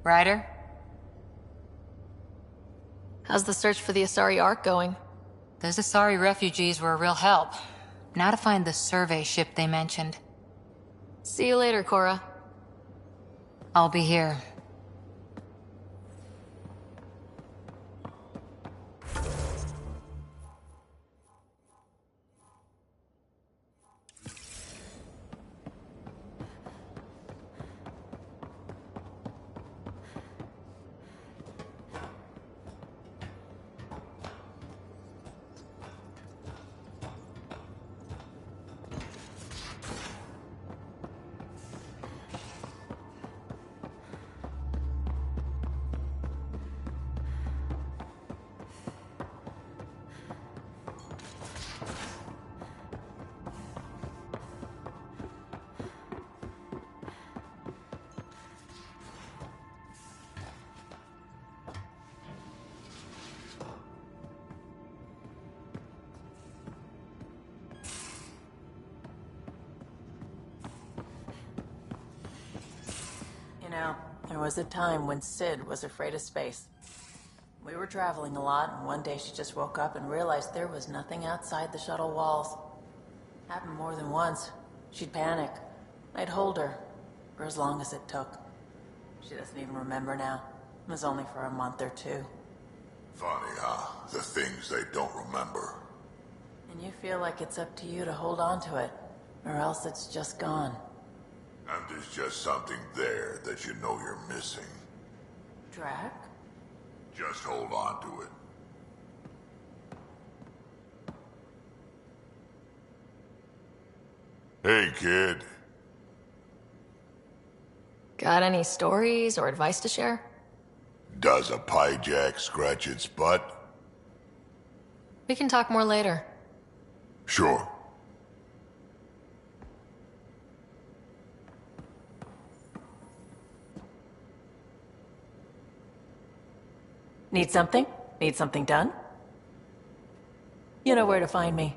Ryder? How's the search for the Asari Ark going? Those Asari refugees were a real help. Now to find the survey ship they mentioned. See you later, Cora. I'll be here. You know, there was a time when Sid was afraid of space. We were traveling a lot, and one day she just woke up and realized there was nothing outside the shuttle walls. Happened more than once. She'd panic. I'd hold her, for as long as it took. She doesn't even remember now. It was only for a month or two. Funny, huh? The things they don't remember. And you feel like it's up to you to hold on to it, or else it's just gone. And there's just something there that you know you're missing. Drac? Just hold on to it. Hey, kid. Got any stories or advice to share? Does a pie jack scratch its butt? We can talk more later. Sure. Need something? Need something done? You know where to find me.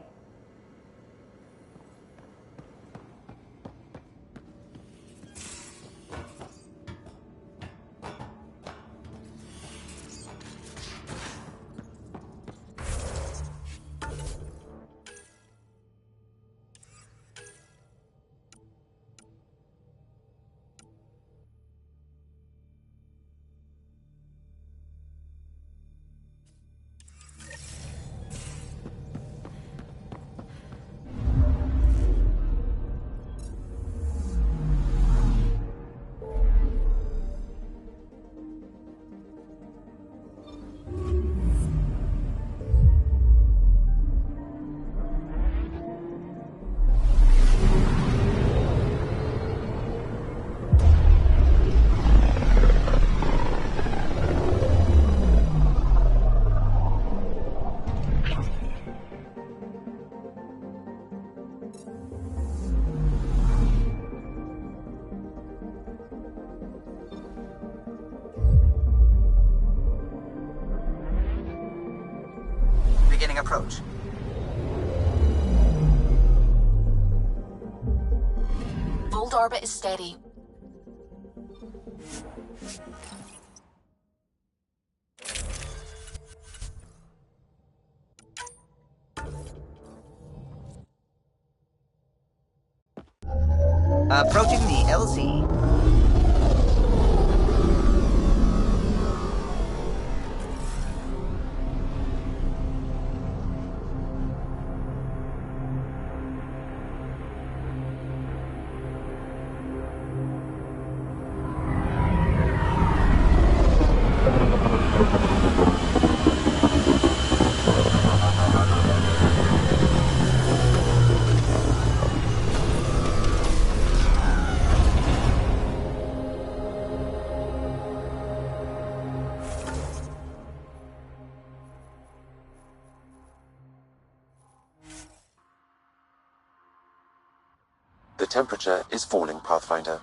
Beginning approach. Old orbit is steady. Approaching the LZ. The temperature is falling, Pathfinder.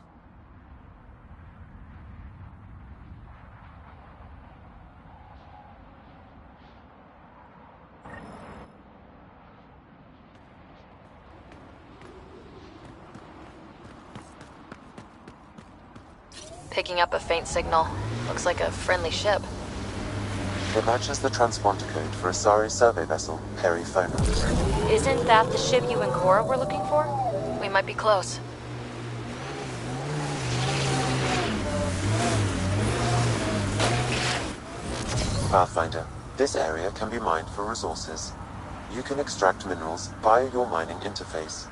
Picking up a faint signal. Looks like a friendly ship. It matches the transponder code for Asari survey vessel, Perifona. Isn't that the ship you and Cora were looking for? We might be close. Pathfinder, this area can be mined for resources. You can extract minerals via your mining interface.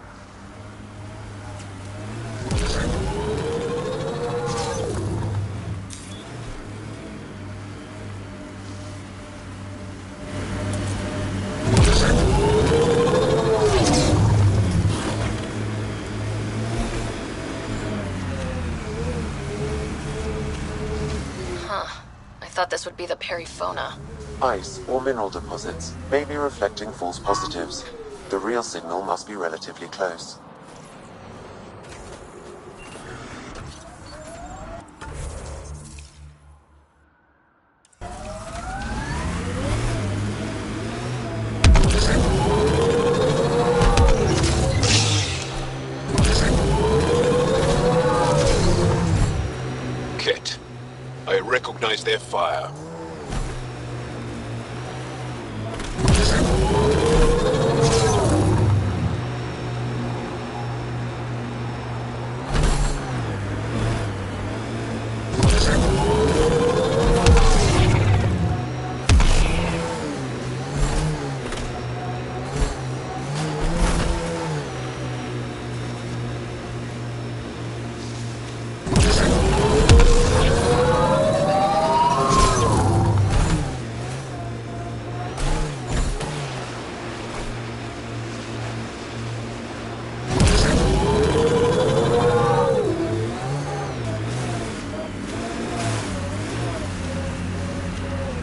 I thought this would be the Perifona. Ice or mineral deposits may be reflecting false positives. The real signal must be relatively close. Kit, I recognize their fire.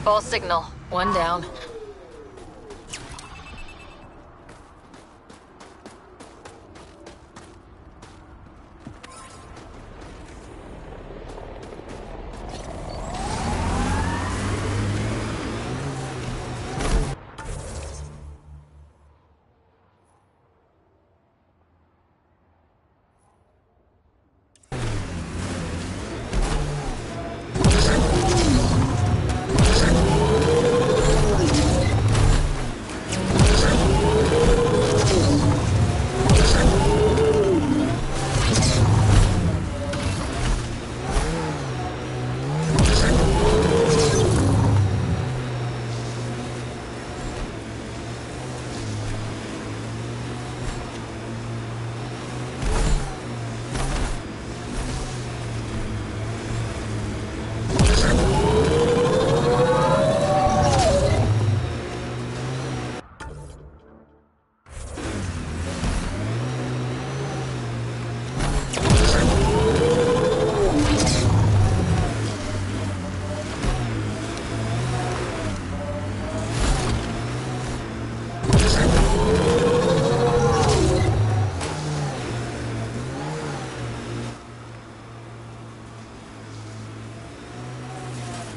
False signal. One down.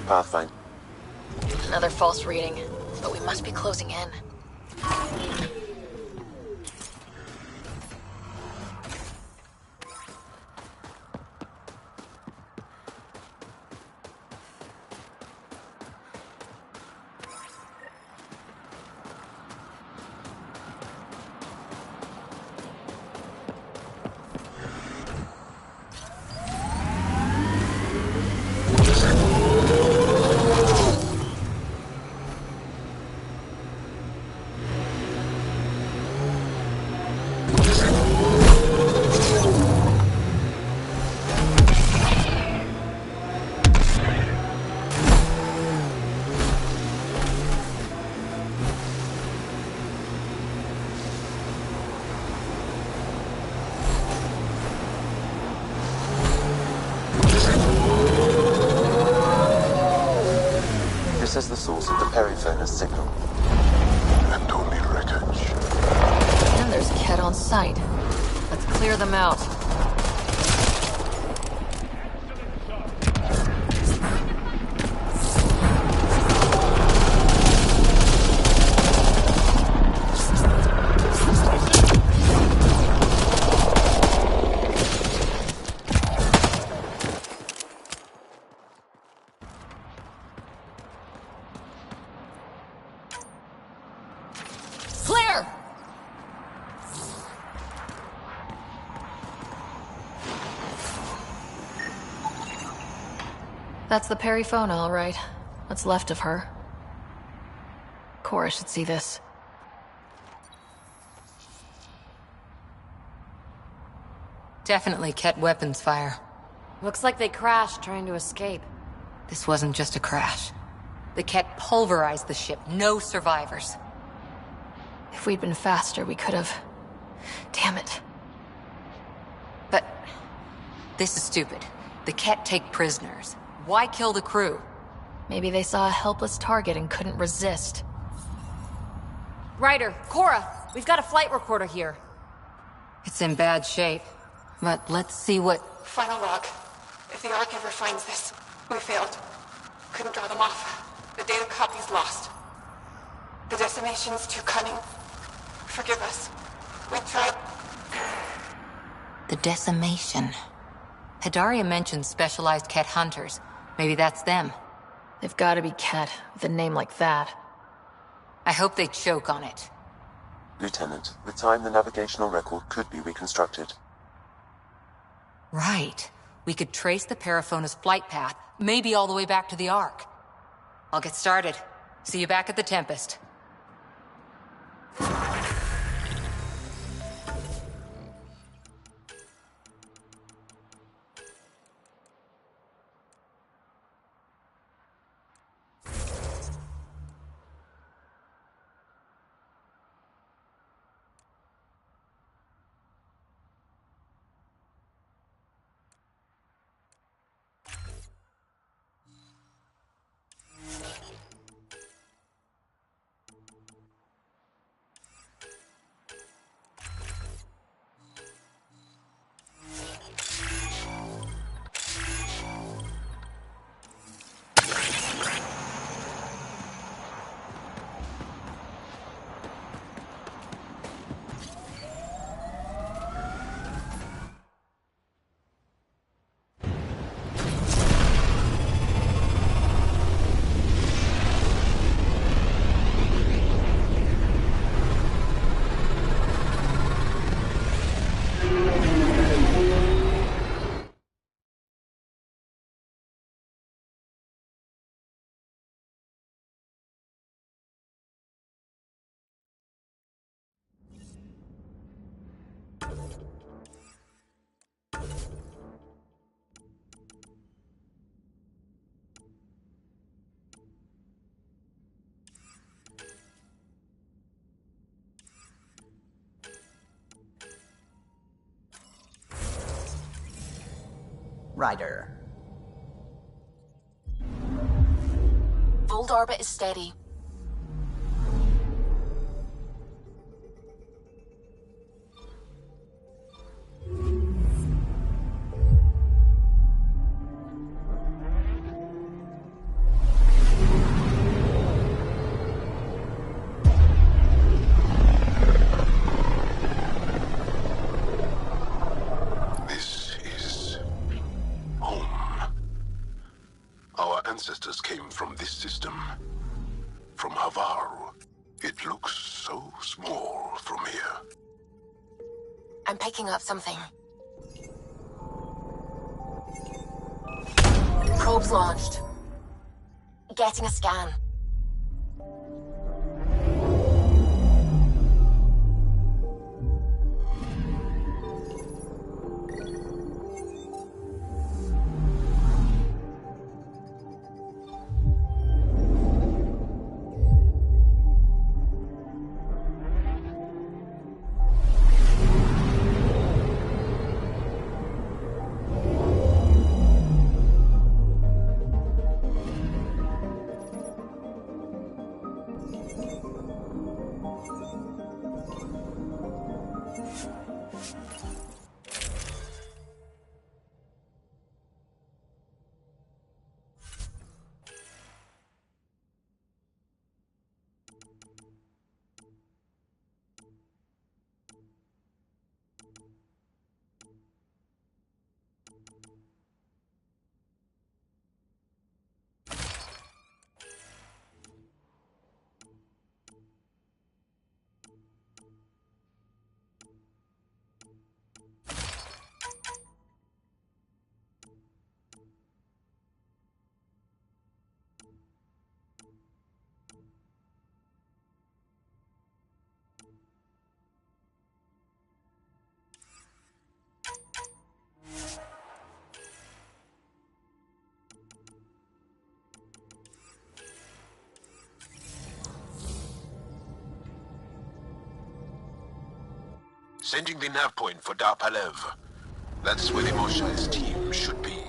Pathfinder. Another false reading, but we must be closing in. This is the source of the Perifona's signal. And only wreckage. And there's Ket on site. Let's clear them out. That's the Perifona, all right. What's left of her. Cora should see this. Definitely Ket weapons fire. Looks like they crashed trying to escape. This wasn't just a crash. The Ket pulverized the ship. No survivors. If we'd been faster, we could have... Damn it. But this is stupid. The Ket take prisoners. Why kill the crew? Maybe they saw a helpless target and couldn't resist. Ryder, Cora, we've got a flight recorder here. It's in bad shape. But let's see what... Final log. If the Ark ever finds this, we failed. Couldn't draw them off. The data copy's lost. The decimation's too cunning. Forgive us. We tried... The decimation. Hidaria mentioned specialized Ket hunters. Maybe that's them. They've gotta be Ket, with a name like that. I hope they choke on it. Lieutenant, with time the navigational record could be reconstructed. Right. We could trace the Perifona's flight path, maybe all the way back to the Ark. I'll get started. See you back at the Tempest. Ryder. Old orbit is steady. This is home. Our ancestors came from this system. From Havarl. It looks so small from here. I'm picking up something. Probes launched. Getting a scan. Sending the nav point for Dar Palev. That's where the Mosha's team should be.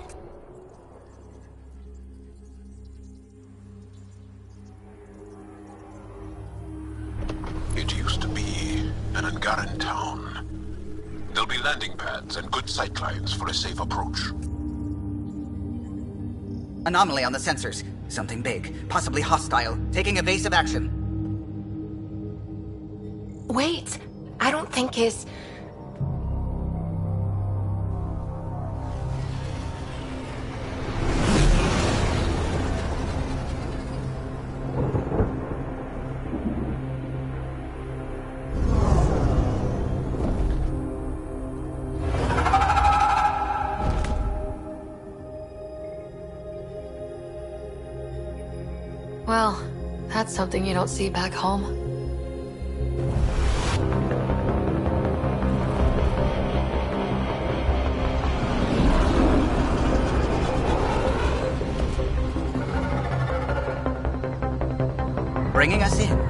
It used to be an Angaran town. There'll be landing pads and good sightlines for a safe approach. Anomaly on the sensors. Something big, possibly hostile, taking evasive action. Wait, I don't think his... Well, that's something you don't see back home. Bringing us in.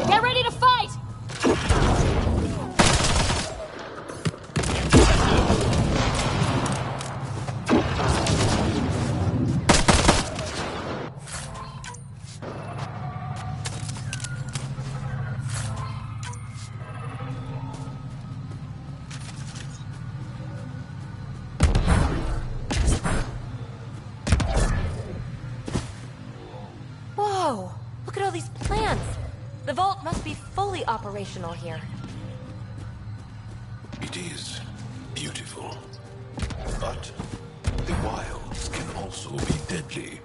Get ready to fight! Whoa! Look at all these plants! The vault must be fully operational here. It is beautiful. But the wilds can also be deadly.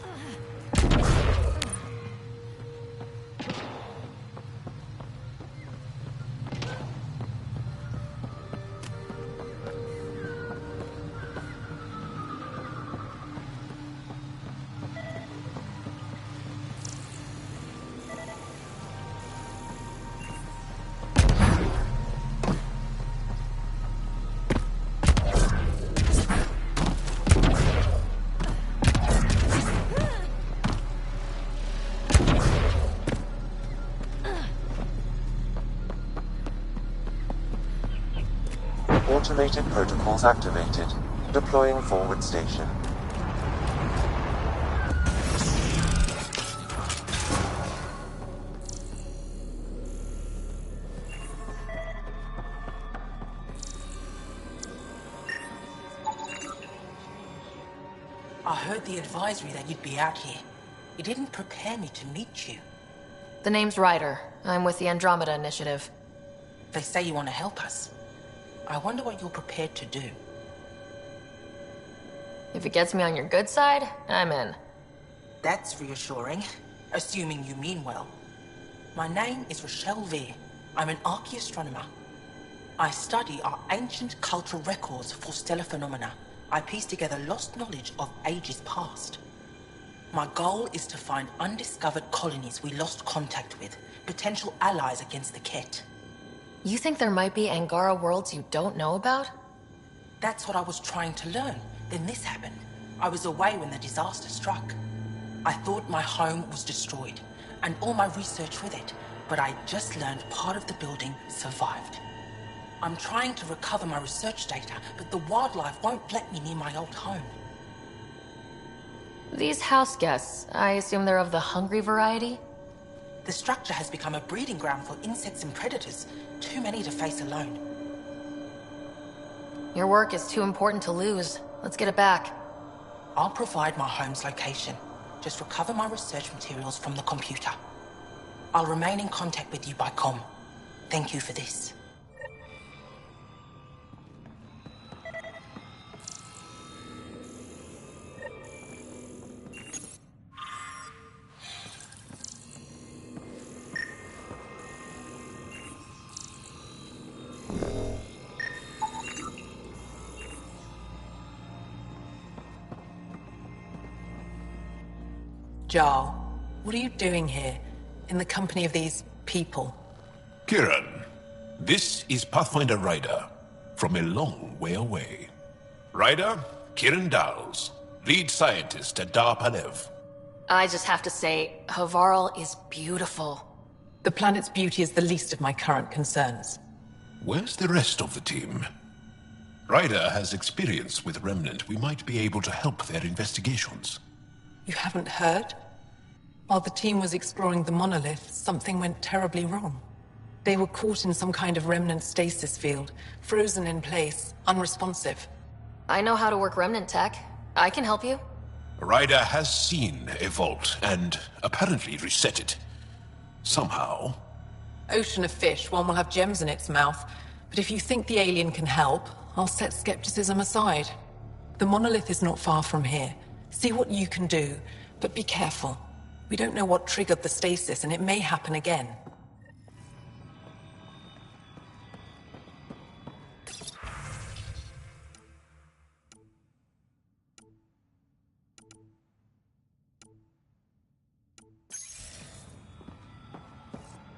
Automated protocols activated. Deploying forward station. I heard the advisory that you'd be out here. It didn't prepare me to meet you. The name's Ryder. I'm with the Andromeda Initiative. They say you want to help us. I wonder what you're prepared to do. If it gets me on your good side, I'm in. That's reassuring, assuming you mean well. My name is Rochelle Veer. I'm an archaeoastronomer. I study our ancient cultural records for stellar phenomena. I piece together lost knowledge of ages past. My goal is to find undiscovered colonies we lost contact with, potential allies against the Ket. You think there might be Angara worlds you don't know about? That's what I was trying to learn. Then this happened. I was away when the disaster struck. I thought my home was destroyed, and all my research with it, but I just learned part of the building survived. I'm trying to recover my research data, but the wildlife won't let me near my old home. These house guests, I assume they're of the hungry variety? The structure has become a breeding ground for insects and predators, too many to face alone. Your work is too important to lose. Let's get it back. I'll provide my home's location. Just recover my research materials from the computer. I'll remain in contact with you by comm. Thank you for this. Jarl, what are you doing here, in the company of these people? Kieran, this is Pathfinder Ryder, from a long way away. Ryder, Kieran Dowles, lead scientist at Dar Palev. I just have to say, Havarl is beautiful. The planet's beauty is the least of my current concerns. Where's the rest of the team? Ryder has experience with Remnant. We might be able to help their investigations. You haven't heard? While the team was exploring the monolith, something went terribly wrong. They were caught in some kind of Remnant stasis field, frozen in place, unresponsive. I know how to work Remnant tech. I can help you. Ryder has seen a vault, and apparently reset it. Somehow. Ocean of fish, one will have gems in its mouth. But if you think the alien can help, I'll set skepticism aside. The monolith is not far from here. See what you can do, but be careful. We don't know what triggered the stasis, and it may happen again.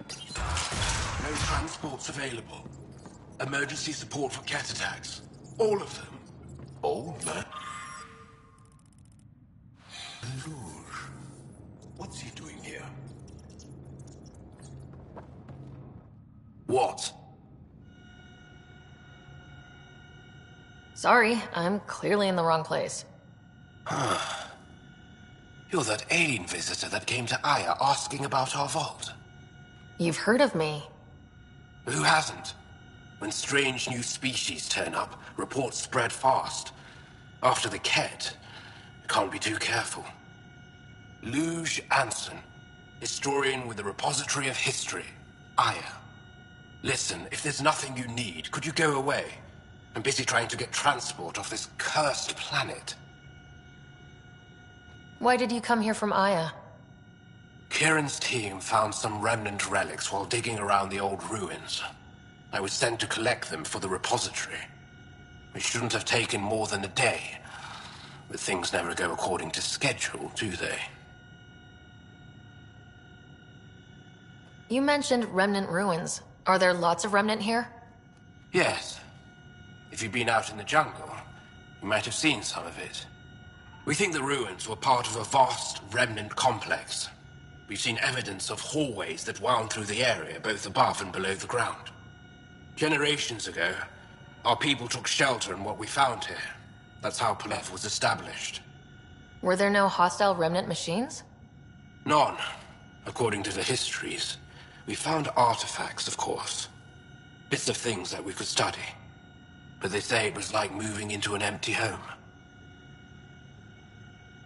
No transports available. Emergency support for cat attacks. All of them. All that? What's he doing here? What? Sorry, I'm clearly in the wrong place. You're that alien visitor that came to Aya asking about our vault. You've heard of me. Who hasn't? When strange new species turn up, reports spread fast. After the Ket, you can't be too careful. Luge Anson, historian with the Repository of History, Aya. Listen, if there's nothing you need, could you go away? I'm busy trying to get transport off this cursed planet. Why did you come here from Aya? Kieran's team found some remnant relics while digging around the old ruins. I was sent to collect them for the repository. It shouldn't have taken more than a day. But things never go according to schedule, do they? You mentioned remnant ruins. Are there lots of remnant here? Yes. If you've been out in the jungle, you might have seen some of it. We think the ruins were part of a vast remnant complex. We've seen evidence of hallways that wound through the area, both above and below the ground. Generations ago, our people took shelter in what we found here. That's how Palev was established. Were there no hostile remnant machines? None, according to the histories. We found artifacts, of course. Bits of things that we could study. But they say it was like moving into an empty home.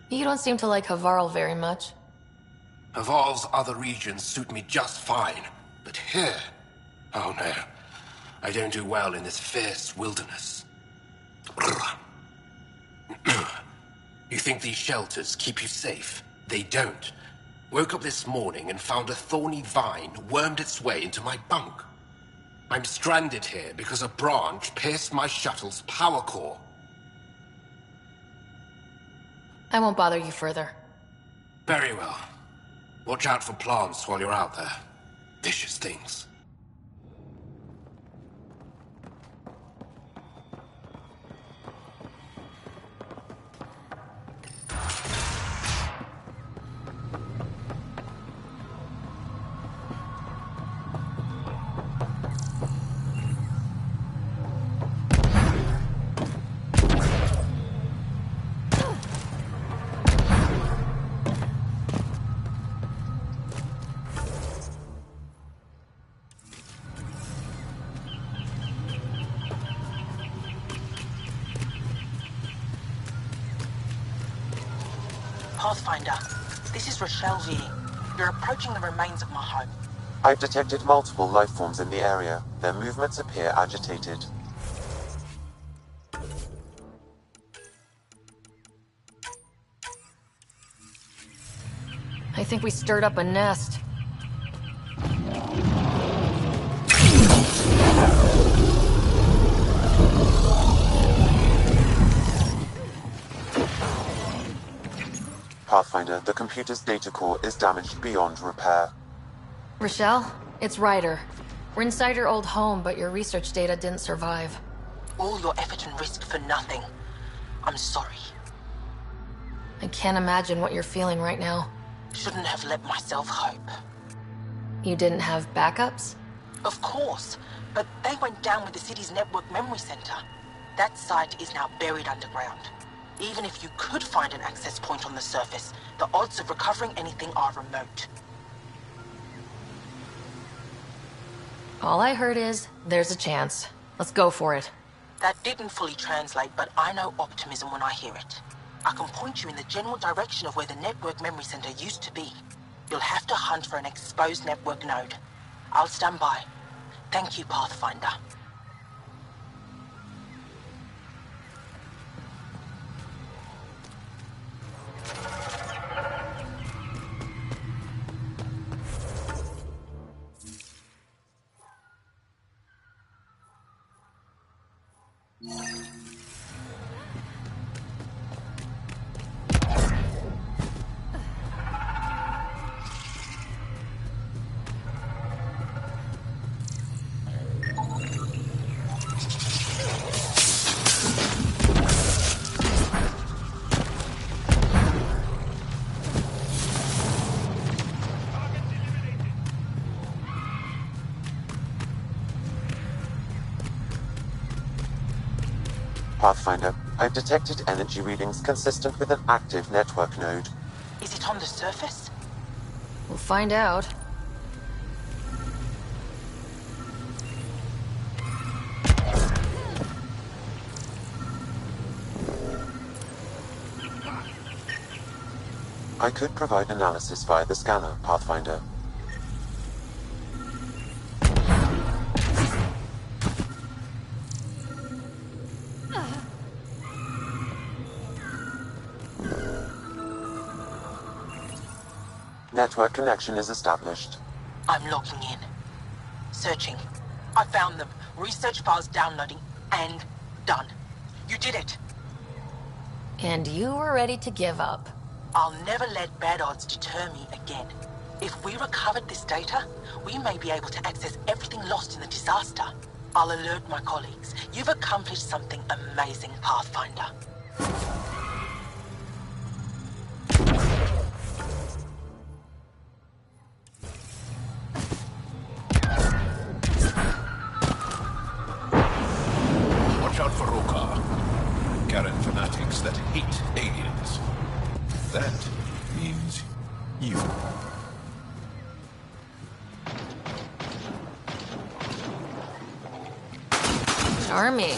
You don't seem to like Havarl very much. Havarl's other regions suit me just fine. But here... oh no. I don't do well in this fierce wilderness. You think these shelters keep you safe? They don't. Woke up this morning and found a thorny vine wormed its way into my bunk. I'm stranded here because a branch pierced my shuttle's power core. I won't bother you further. Very well. Watch out for plants while you're out there. Vicious things. Pathfinder, this is Rochelle V. You're approaching the remains of my home. I've detected multiple life forms in the area. Their movements appear agitated. I think we stirred up a nest. Pathfinder, the computer's data core is damaged beyond repair. Rochelle, it's Ryder. We're inside your old home, but your research data didn't survive. All your effort and risk for nothing. I'm sorry. I can't imagine what you're feeling right now. Shouldn't have let myself hope. You didn't have backups? Of course, but they went down with the city's network memory center. That site is now buried underground. Even if you could find an access point on the surface, the odds of recovering anything are remote. All I heard is, there's a chance. Let's go for it. That didn't fully translate, but I know optimism when I hear it. I can point you in the general direction of where the network memory center used to be. You'll have to hunt for an exposed network node. I'll stand by. Thank you, Pathfinder. Pathfinder, I've detected energy readings consistent with an active network node. Is it on the surface? We'll find out. I could provide analysis via the scanner, Pathfinder. Network connection is established. I'm logging in. Searching. I found them. Research files downloading. And done. You did it. And you were ready to give up. I'll never let bad odds deter me again. If we recovered this data, we may be able to access everything lost in the disaster. I'll alert my colleagues. You've accomplished something amazing, Pathfinder. Watch out for Roka. Karen fanatics that hate aliens. That means you. Charming.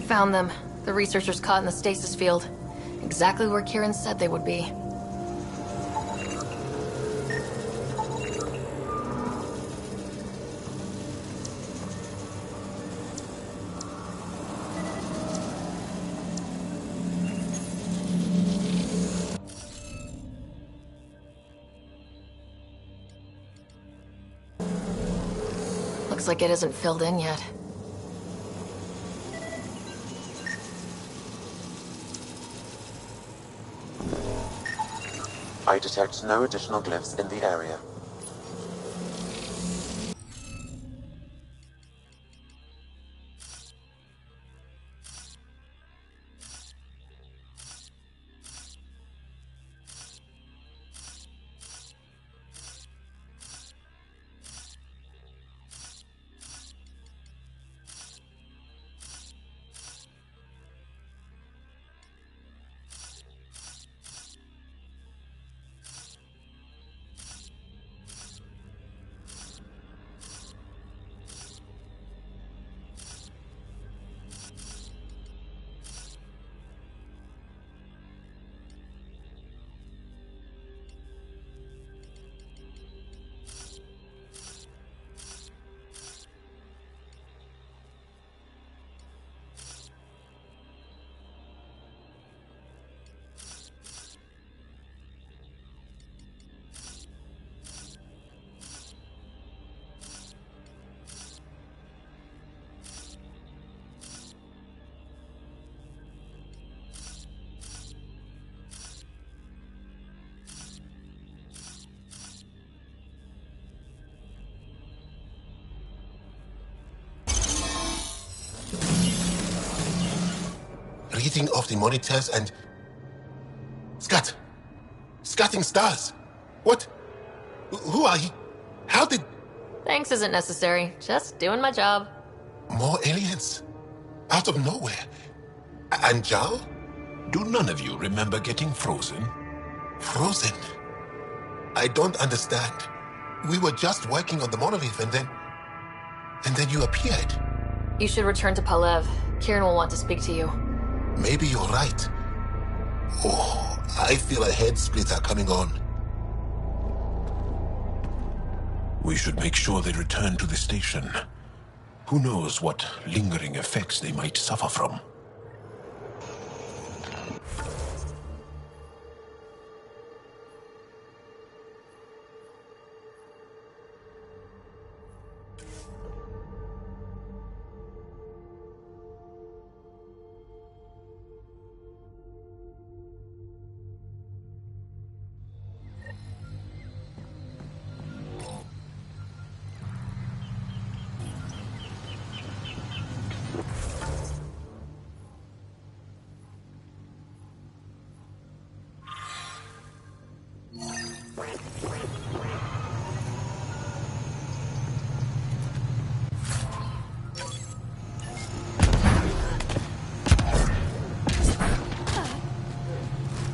Found them. The researchers caught in the stasis field. Exactly where Kieran said they would be. Looks like it isn't filled in yet. I detect no additional glyphs in the area. Reading off the monitors and... Scatting stars. What? Who are you? How did... Thanks isn't necessary. Just doing my job. More aliens? Out of nowhere? And Jal? Do none of you remember getting frozen? Frozen? I don't understand. We were just working on the monolith and then you appeared. You should return to Palev. Kieran will want to speak to you. Maybe you're right. Oh, I feel a head splitter coming on. We should make sure they return to the station. Who knows what lingering effects they might suffer from.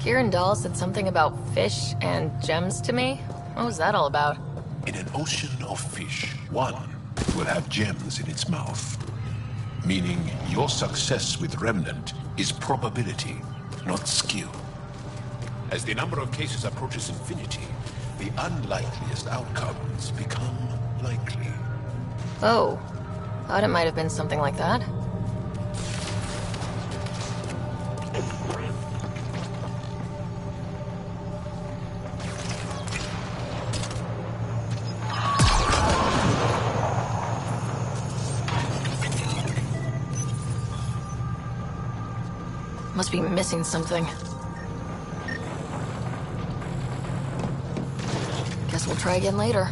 Kieran Dahl said something about fish and gems to me. What was that all about? In an ocean of fish, one will have gems in its mouth. Meaning your success with Remnant is probability, not skill. As the number of cases approaches infinity, the unlikeliest outcomes become likely. Oh. Thought it might have been something like that. Must be missing something. Guess we'll try again later.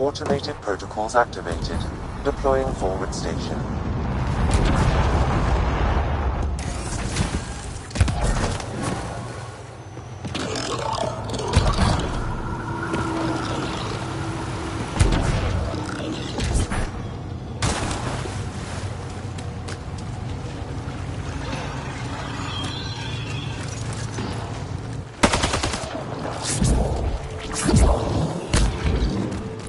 Automated protocols activated. Deploying forward station.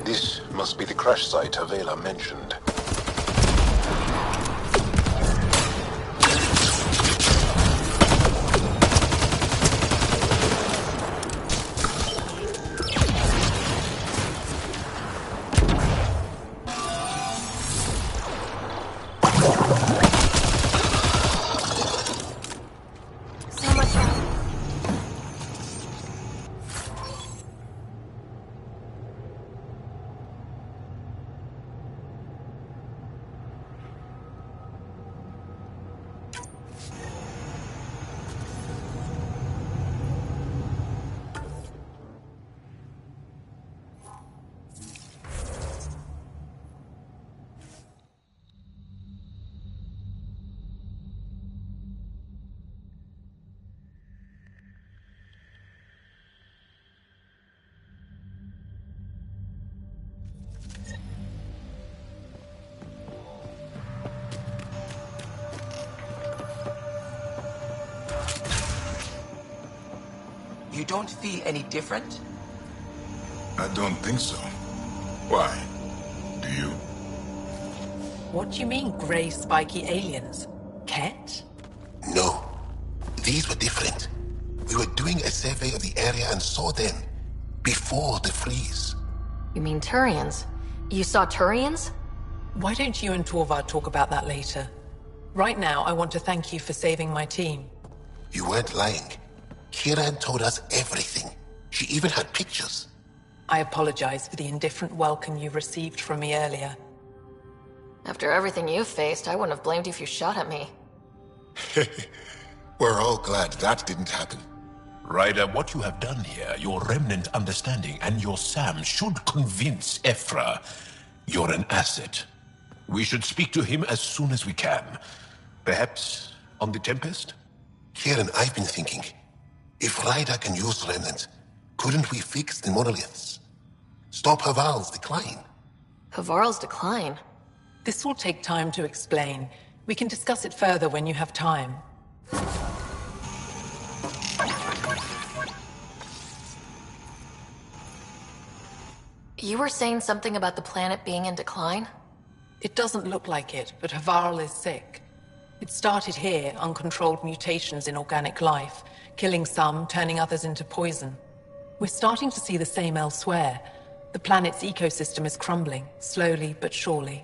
This must be the crash site Havarl mentioned. So much help. You don't feel any different? I don't think so. Why? Do you? What do you mean, grey spiky aliens? Ket? No. These were different. We were doing a survey of the area and saw them before the freeze. You mean Turians? You saw Turians? Why don't you and Torvald talk about that later? Right now, I want to thank you for saving my team. You weren't lying. Kiran told us everything. She even had pictures. I apologize for the indifferent welcome you received from me earlier. After everything you've faced, I wouldn't have blamed you if you shot at me. We're all glad that didn't happen. Ryder, what you have done here, your remnant understanding and your Sam should convince Ephra you're an asset. We should speak to him as soon as we can. Perhaps on the Tempest? Kiran, I've been thinking. If Ryder can use remnant, couldn't we fix the monoliths? Stop Havarl's decline? Havarl's decline? This will take time to explain. We can discuss it further when you have time. You were saying something about the planet being in decline? It doesn't look like it, but Havarl is sick. It started here, uncontrolled mutations in organic life, killing some, turning others into poison. We're starting to see the same elsewhere. The planet's ecosystem is crumbling, slowly but surely.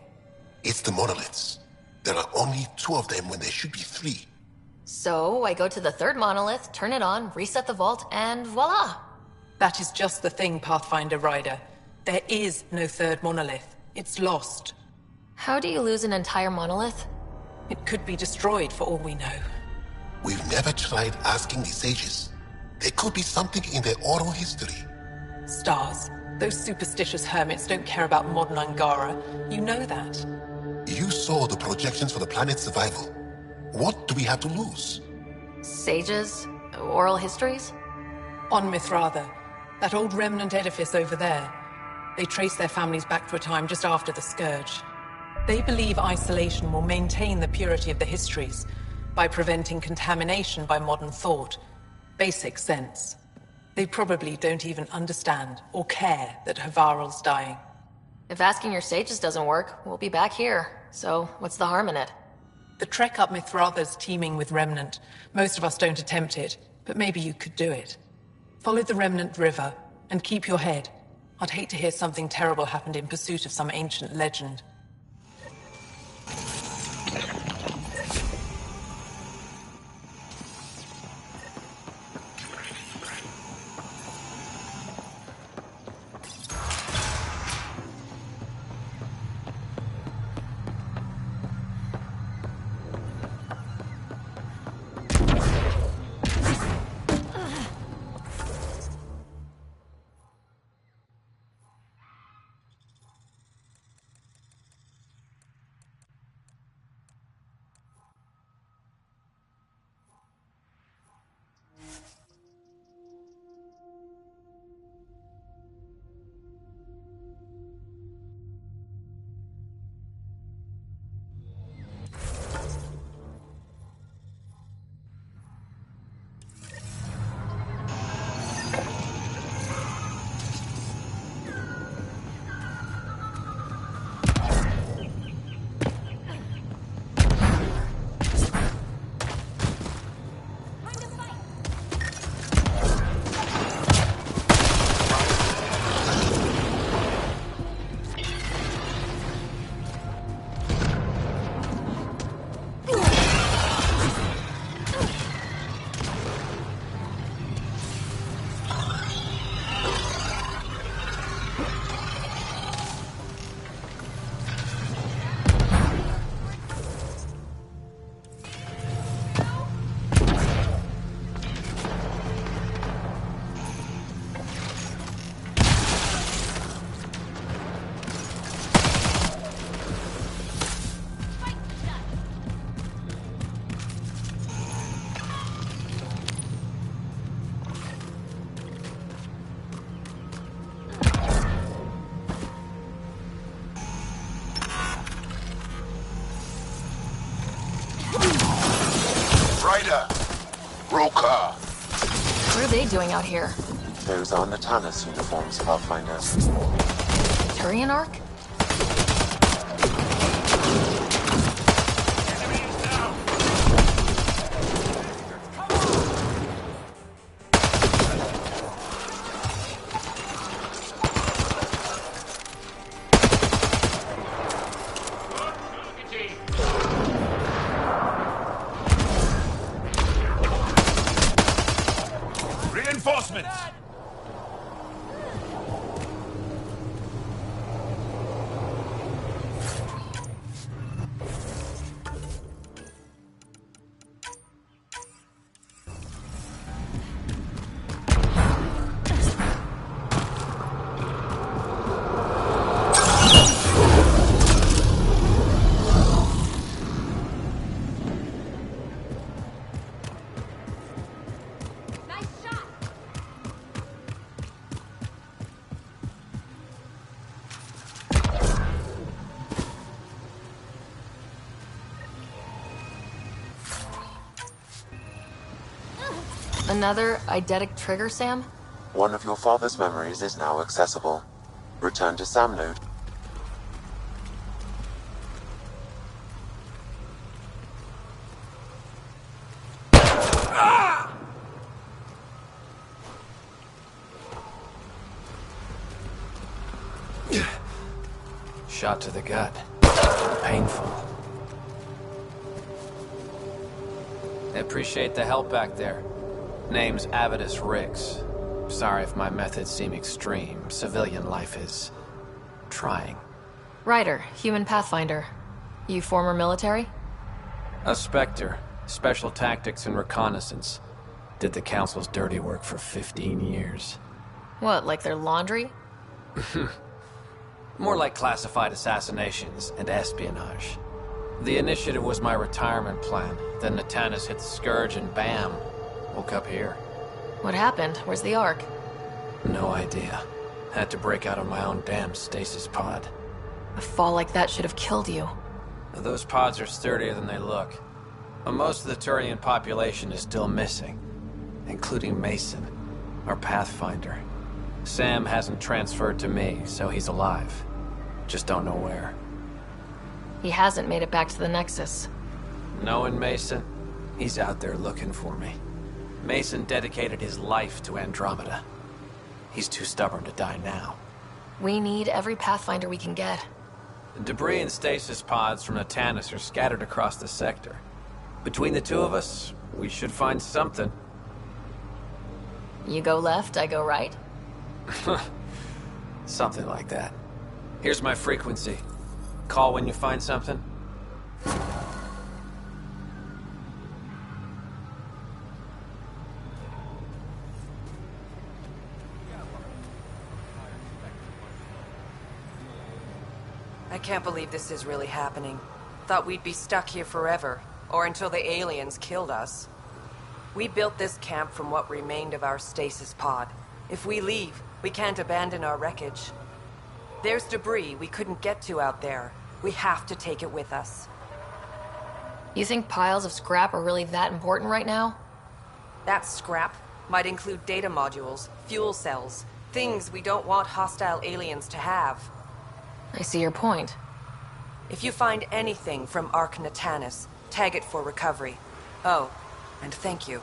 It's the monoliths. There are only 2 of them when there should be 3. So, I go to the 3rd monolith, turn it on, reset the vault, and voila! That is just the thing, Pathfinder Ryder. There is no 3rd monolith. It's lost. How do you lose an entire monolith? It could be destroyed for all we know. We've never tried asking the sages. There could be something in their oral history. Stars. Those superstitious hermits don't care about modern Angara. You know that. You saw the projections for the planet's survival. What do we have to lose? Sages? Oral histories? On Mithratha, that old remnant edifice over there. They trace their families back to a time just after the Scourge. They believe isolation will maintain the purity of the histories by preventing contamination by modern thought. Basic sense. They probably don't even understand or care that Havarl's dying. If asking your sages doesn't work, we'll be back here. So, what's the harm in it? The trek up Mithratha's teeming with Remnant. Most of us don't attempt it, but maybe you could do it. Follow the Remnant River, and keep your head. I'd hate to hear something terrible happened in pursuit of some ancient legend. they doing out here? Those are Natanus uniforms, Pathfinder. Turian Ark? Reinforcements! Another eidetic trigger, Sam? One of your father's memories is now accessible. Return to Sam node. Shot to the gut. Painful. I appreciate the help back there. Name's Avidus Riggs. Sorry if my methods seem extreme. Civilian life is... trying. Ryder, human pathfinder. You former military? A Spectre. Special tactics and reconnaissance. Did the Council's dirty work for 15 years. What, like their laundry? More like classified assassinations and espionage. The initiative was my retirement plan. Then Natanus hit the Scourge and bam! Woke up here. What happened? Where's the Ark? No idea. Had to break out of my own damn stasis pod. A fall like that should have killed you. Those pods are sturdier than they look. But most of the Turian population is still missing. Including Mason, our Pathfinder. Sam hasn't transferred to me, so he's alive. Just don't know where. He hasn't made it back to the Nexus. Knowing Mason, he's out there looking for me. Mason dedicated his life to Andromeda. He's too stubborn to die now. We need every Pathfinder we can get. The debris and stasis pods from Natanus are scattered across the sector. Between the two of us, we should find something. You go left, I go right? Something like that. Here's my frequency. Call when you find something. I can't believe this is really happening. Thought we'd be stuck here forever, or until the aliens killed us. We built this camp from what remained of our stasis pod. If we leave, we can't abandon our wreckage. There's debris we couldn't get to out there. We have to take it with us. You think piles of scrap are really that important right now? That scrap might include data modules, fuel cells, things we don't want hostile aliens to have. I see your point. If you find anything from Ark Natanus, tag it for recovery. Oh, and thank you.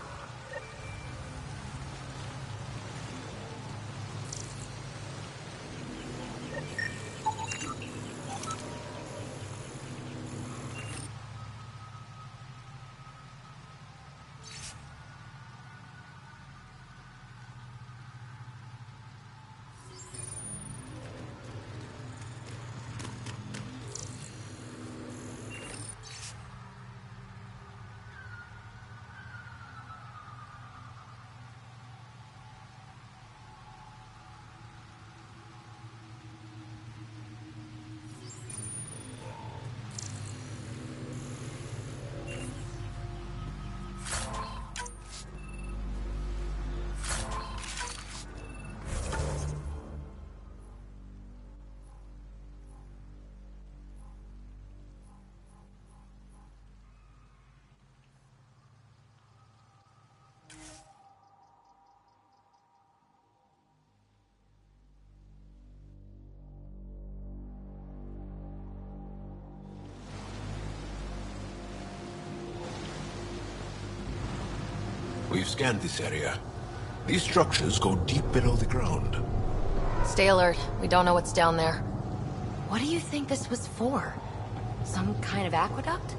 We've scanned this area. These structures go deep below the ground. Stay alert. We don't know what's down there. What do you think this was for? Some kind of aqueduct?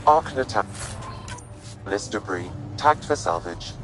Arc attack. List debris. Tagged for salvage.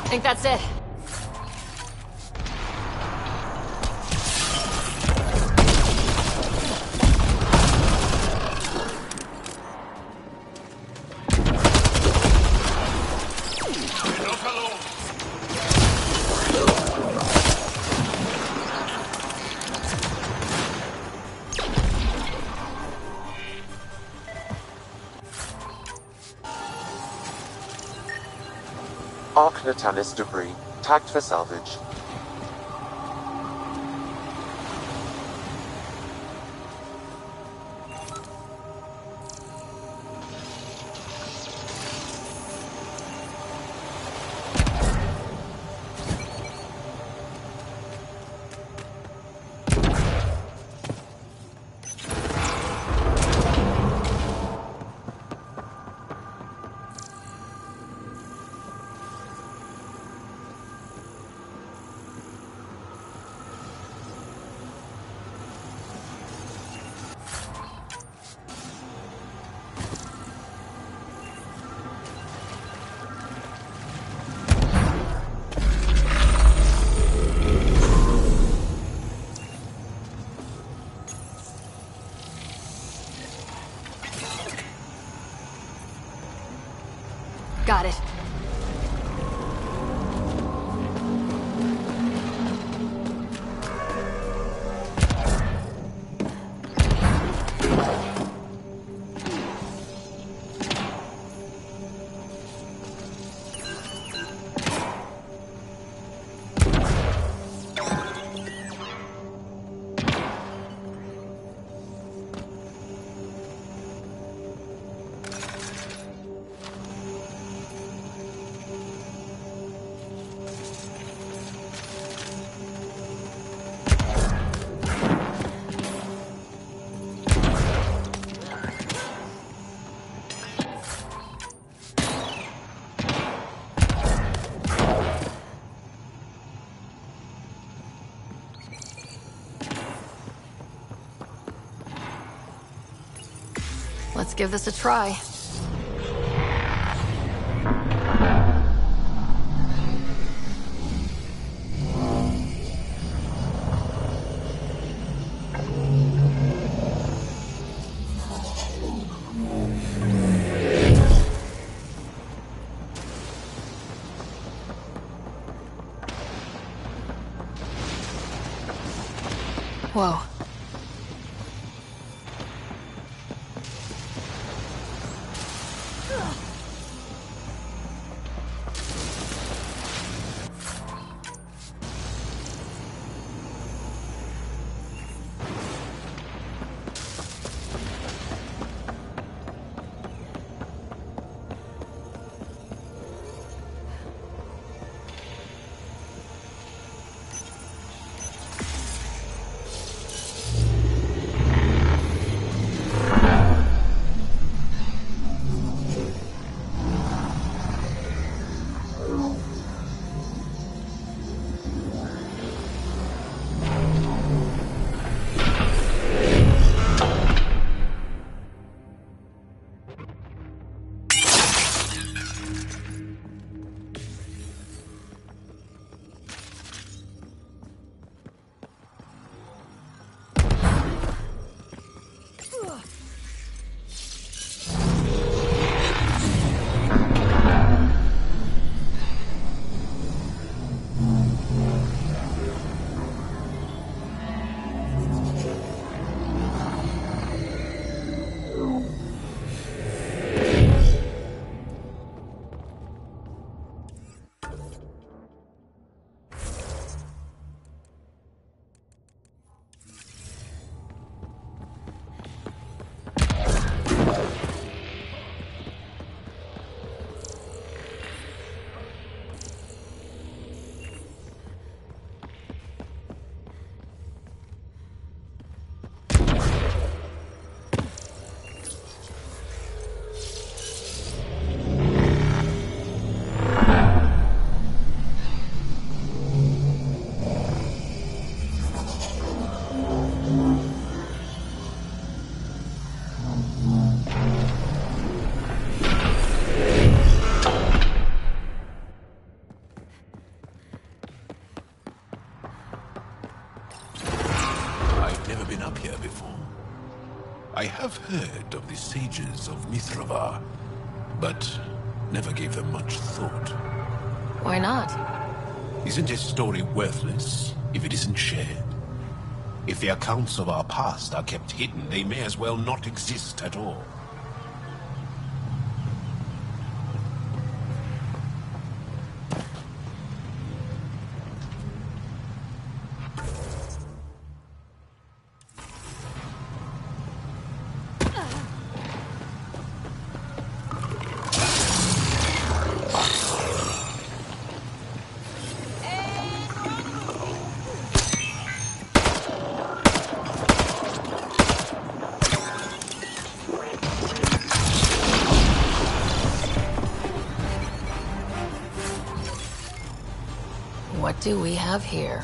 think that's it. Arc Natalis debris, tagged for salvage. Got it. Let's give this a try. Whoa. heard of the sages of Mithravar, but never gave them much thought. Why not? Isn't a story worthless if it isn't shared? If the accounts of our past are kept hidden, they may as well not exist at all. What do we have here?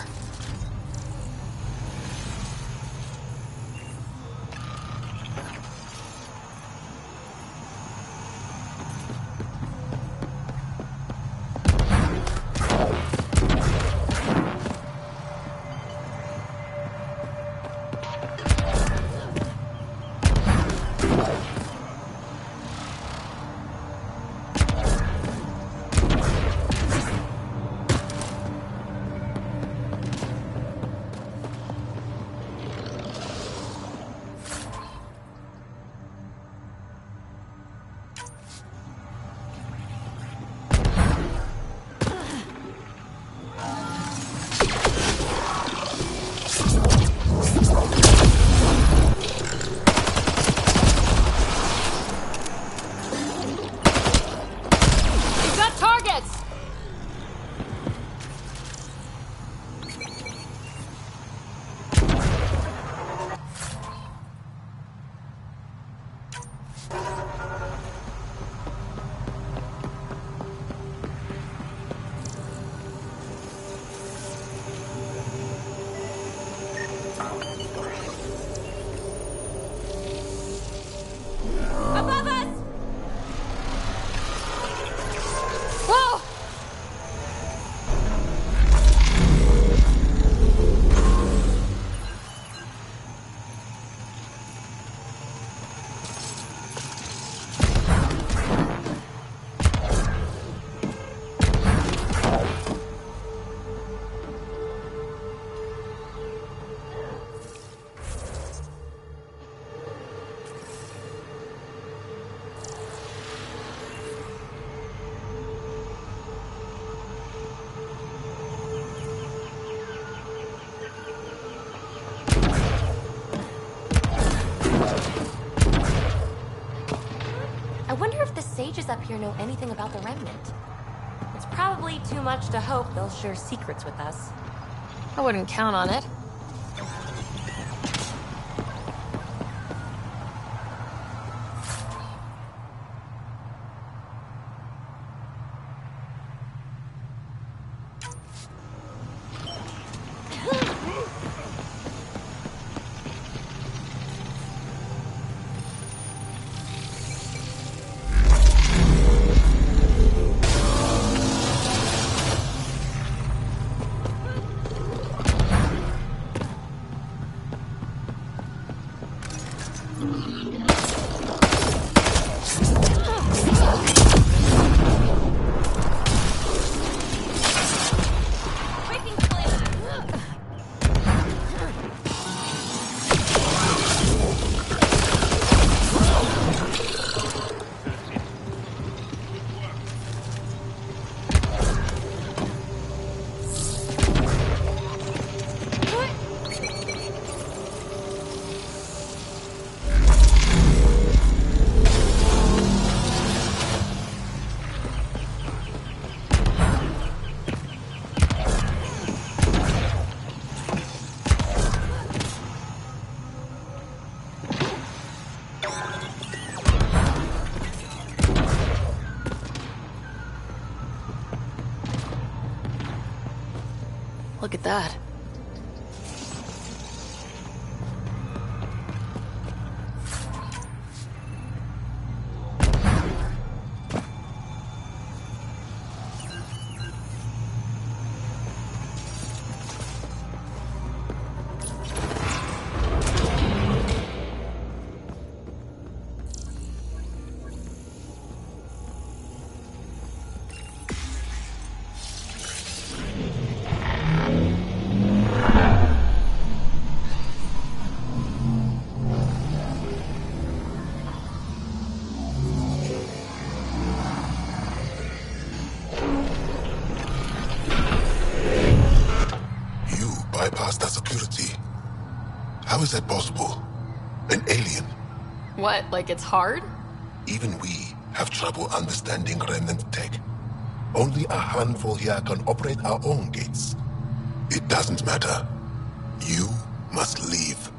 I wonder if the sages up here know anything about the Remnant. It's probably too much to hope they'll share secrets with us. I wouldn't count on it. Look at that. bypassed our security. How is that possible? An alien? What, like it's hard? Even we have trouble understanding remnant tech. Only a handful here can operate our own gates. It doesn't matter. You must leave.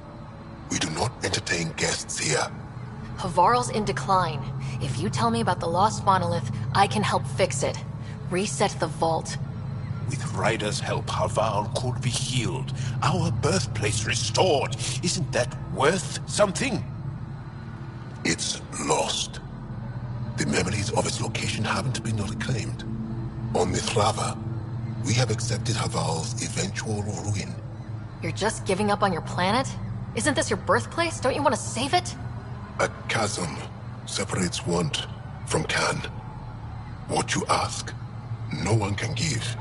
We do not entertain guests here. Havarl's in decline. If you tell me about the lost monolith, I can help fix it. Reset the vault. With Ryder's help, Havarl could be healed. Our birthplace restored. Isn't that worth something? It's lost. The memories of its location haven't been reclaimed. On Mithrava, we have accepted Havarl's eventual ruin. You're just giving up on your planet? Isn't this your birthplace? Don't you want to save it? A chasm separates want from can. What you ask, no one can give.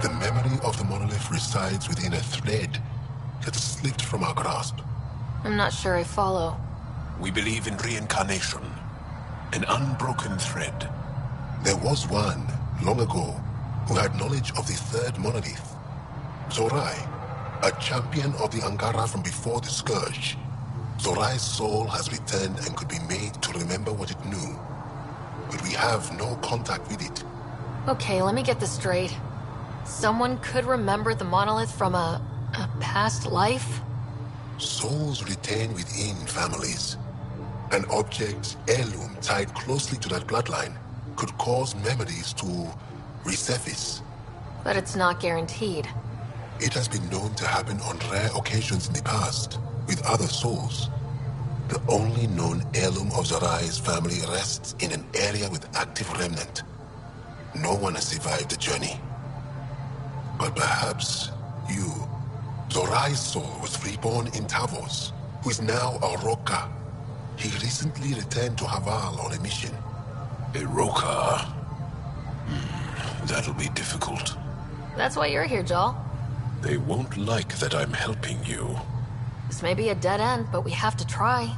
The memory of the monolith resides within a thread that slipped from our grasp. I'm not sure I follow. We believe in reincarnation. An unbroken thread. There was one, long ago, who had knowledge of the third monolith. Zorai, a champion of the Angara from before the Scourge. Zorai's soul has returned and could be made to remember what it knew. But we have no contact with it. Okay, let me get this straight. Someone could remember the monolith from a past life? Souls retain within families. An object, heirloom, tied closely to that bloodline could cause memories to resurface. But it's not guaranteed. It has been known to happen on rare occasions in the past, with other souls. The only known heirloom of Zorai's family rests in an area with active remnant. No one has survived the journey. But perhaps you. Zorai's soul was reborn in Tavos, who is now a Roka. He recently returned to Havarl on a mission. A Roka? That'll be difficult. That's why you're here, Joel. They won't like that I'm helping you. This may be a dead end, but we have to try.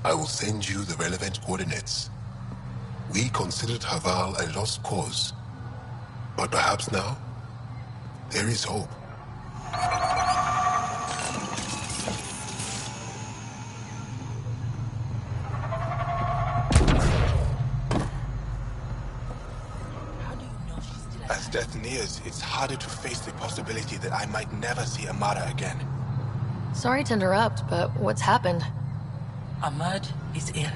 I will send you the relevant coordinates. We considered Havarl a lost cause. But perhaps now, there is hope. As death nears, it's harder to face the possibility that I might never see Amara again. Sorry to interrupt, but what's happened? Ahmad is ill.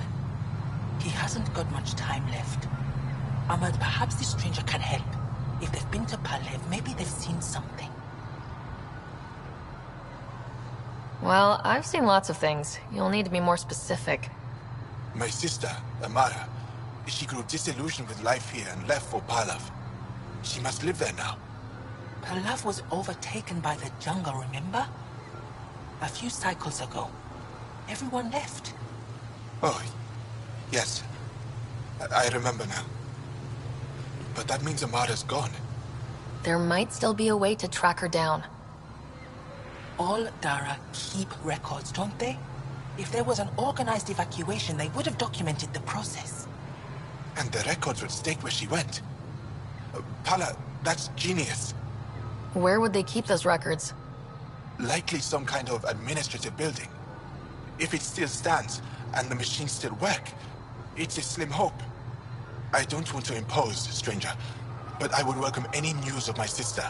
He hasn't got much time left. Ahmad, perhaps this stranger can help. If they've been to Palev, maybe they've seen something. Well, I've seen lots of things. You'll need to be more specific. My sister, Amara, she grew disillusioned with life here and left for Palav. She must live there now. Palav was overtaken by the jungle, remember? A few cycles ago. Everyone left. Oh, yes. I remember now. But that means Amara's gone. There might still be a way to track her down. All Dara keep records, don't they? If there was an organized evacuation, they would have documented the process. And the records would state where she went. Pala, that's genius. Where would they keep those records? Likely some kind of administrative building. If it still stands, and the machines still work, it's a slim hope. I don't want to impose, stranger, but I would welcome any news of my sister.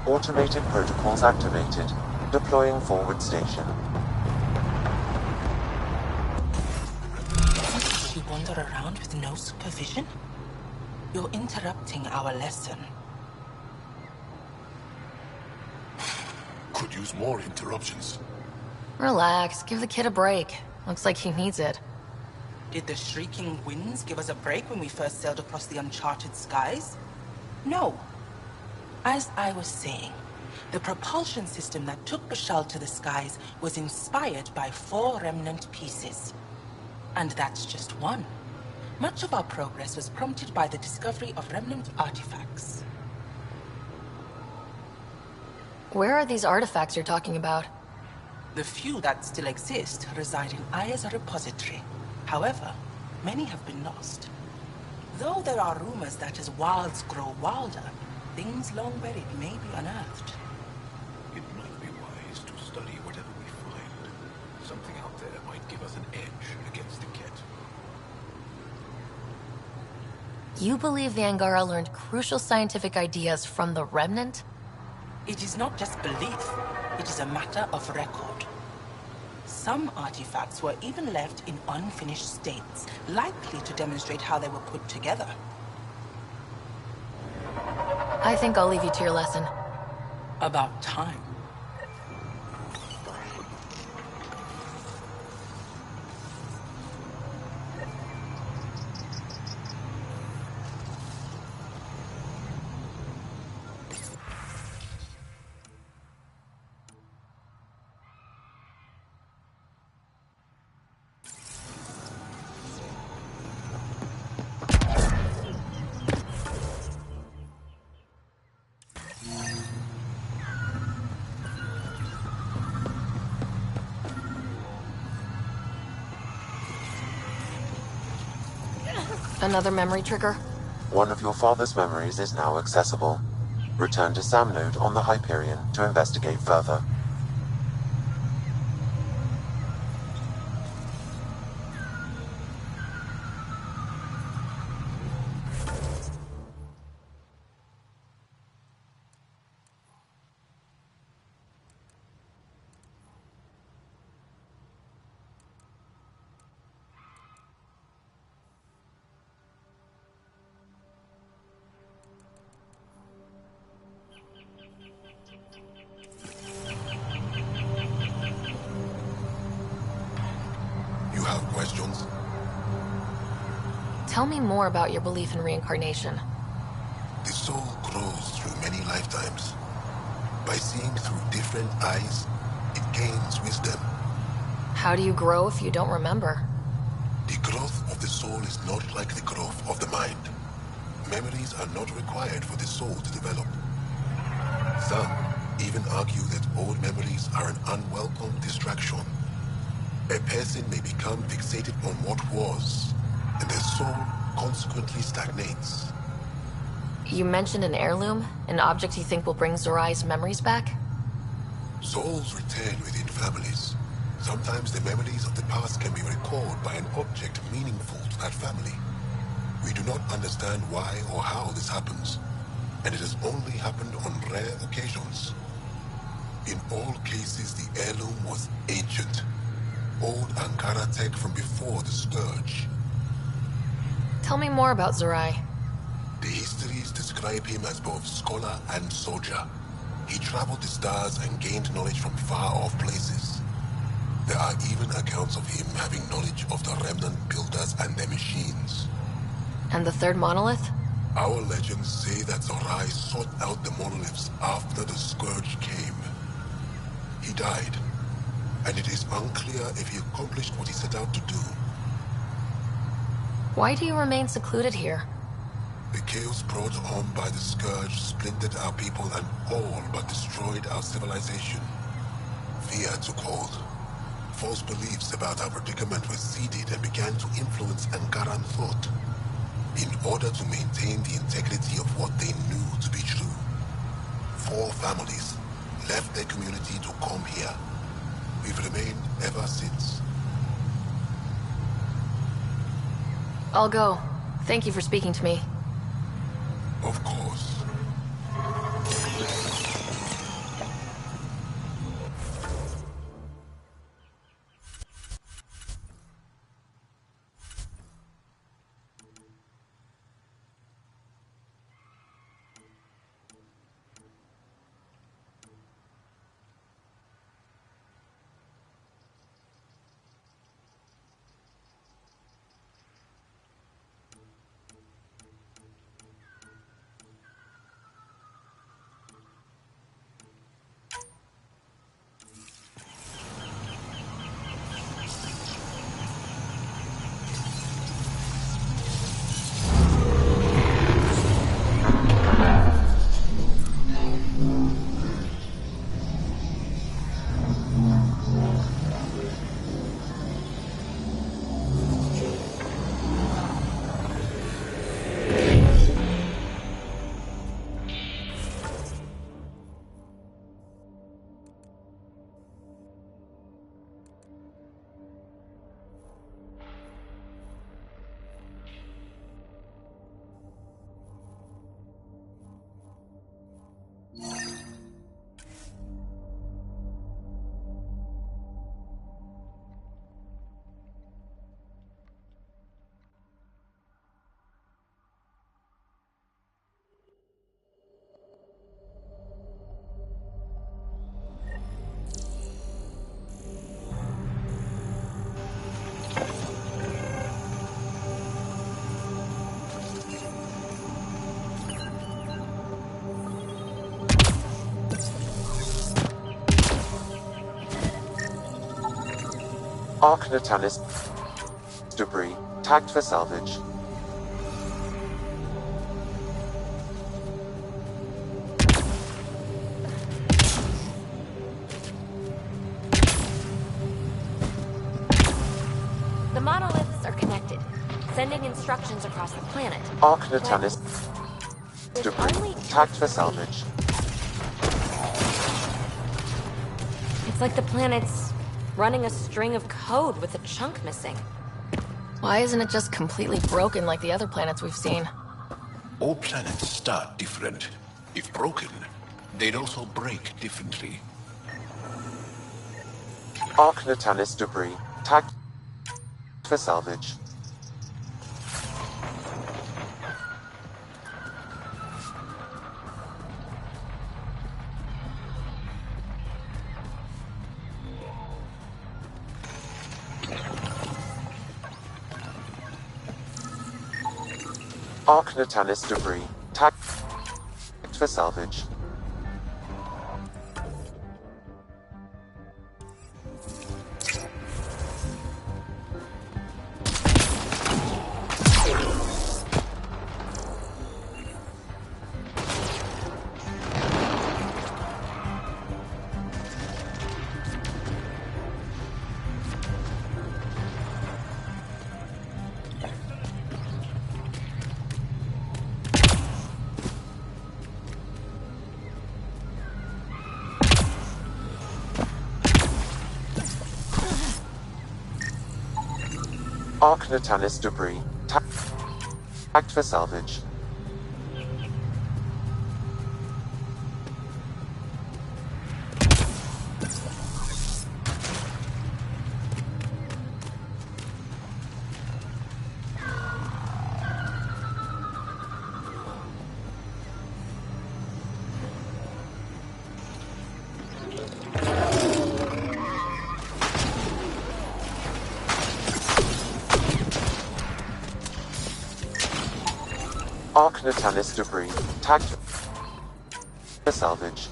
Automated protocols activated. Deploying forward station. She wander around with no supervision? You're interrupting our lesson. Could use more interruptions. Relax, give the kid a break. Looks like he needs it. Did the shrieking winds give us a break when we first sailed across the uncharted skies? No. As I was saying, the propulsion system that took Bashal to the skies was inspired by 4 remnant pieces. And that's just one. Much of our progress was prompted by the discovery of remnant artifacts. Where are these artifacts you're talking about? The few that still exist reside in Aya's repository. However, many have been lost. Though there are rumors that as wilds grow wilder, things long buried may be unearthed. It might be wise to study whatever we find. Something out there might give us an edge against the Ket. You believe the Angara learned crucial scientific ideas from the Remnant? It is not just belief, it is a matter of record. Some artifacts were even left in unfinished states, likely to demonstrate how they were put together. I think I'll leave you to your lesson. About time. Another memory trigger? One of your father's memories is now accessible. Return to Sam Node on the Hyperion to investigate further. You have questions? Tell me more about your belief in reincarnation. The soul grows through many lifetimes. By seeing through different eyes, it gains wisdom. How do you grow if you don't remember? The growth of the soul is not like the growth of the mind. Memories are not required for the soul to develop. Some even argue that old memories are an unwelcome distraction. A person may become fixated on what was, and their soul consequently stagnates. You mentioned an heirloom, an object you think will bring Zorai's memories back? Souls return within families. Sometimes the memories of the past can be recalled by an object meaningful to that family. We do not understand why or how this happens, and it has only happened on rare occasions. In all cases, the heirloom was ancient. Old Ankara tech from before the Scourge. Tell me more about Zorai. The histories describe him as both scholar and soldier. He traveled the stars and gained knowledge from far-off places. There are even accounts of him having knowledge of the remnant builders and their machines. And the third monolith? Our legends say that Zorai sought out the monoliths after the Scourge came. He died, and it is unclear if he accomplished what he set out to do. Why do you remain secluded here? The chaos brought on by the Scourge splintered our people and all but destroyed our civilization. Fear took hold. False beliefs about our predicament were seeded and began to influence Ankaran thought. In order to maintain the integrity of what they knew to be true, 4 families left their community to come here. We've remained ever since. I'll go. Thank you for speaking to me. Of course. Arc Natalis debris tagged for salvage. The monoliths are connected, sending instructions across the planet. Arc Natalis debris tagged for salvage. It's like the planet's running a string of code with a chunk missing. Why isn't it just completely broken like the other planets we've seen? All planets start different. If broken, they'd also break differently. Arc Natalis debris tagged for salvage. Arc Natalis debris tagged for salvage. Arc Natalis debris tagged for salvage. Arc Natalis debris tagged for salvage.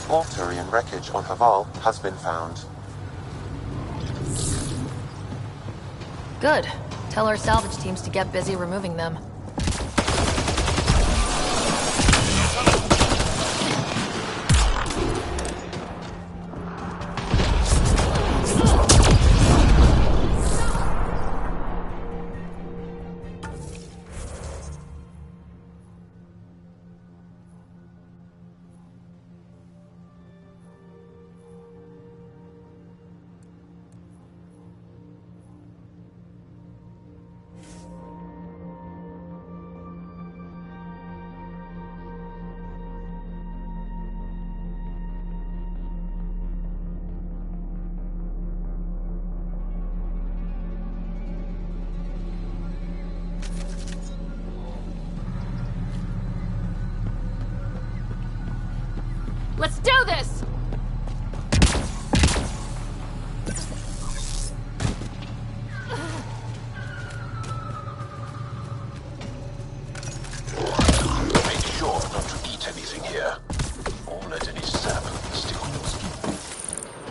All Turian wreckage on Havarl has been found. Good. Tell our salvage teams to get busy removing them. Let's do this! Make sure not to eat anything here. Or let any sap stick on your skin.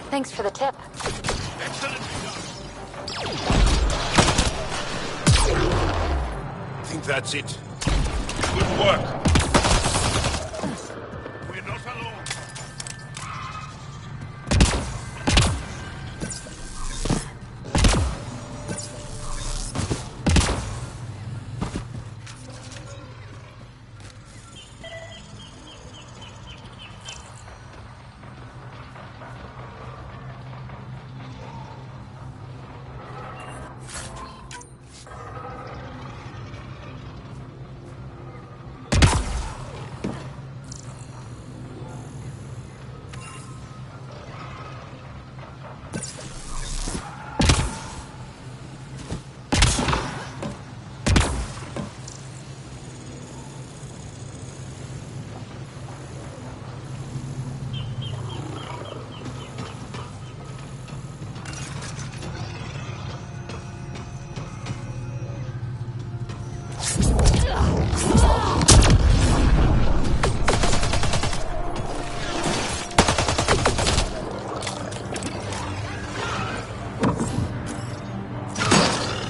Thanks for the tip. I think that's it. Good work. We're not alone.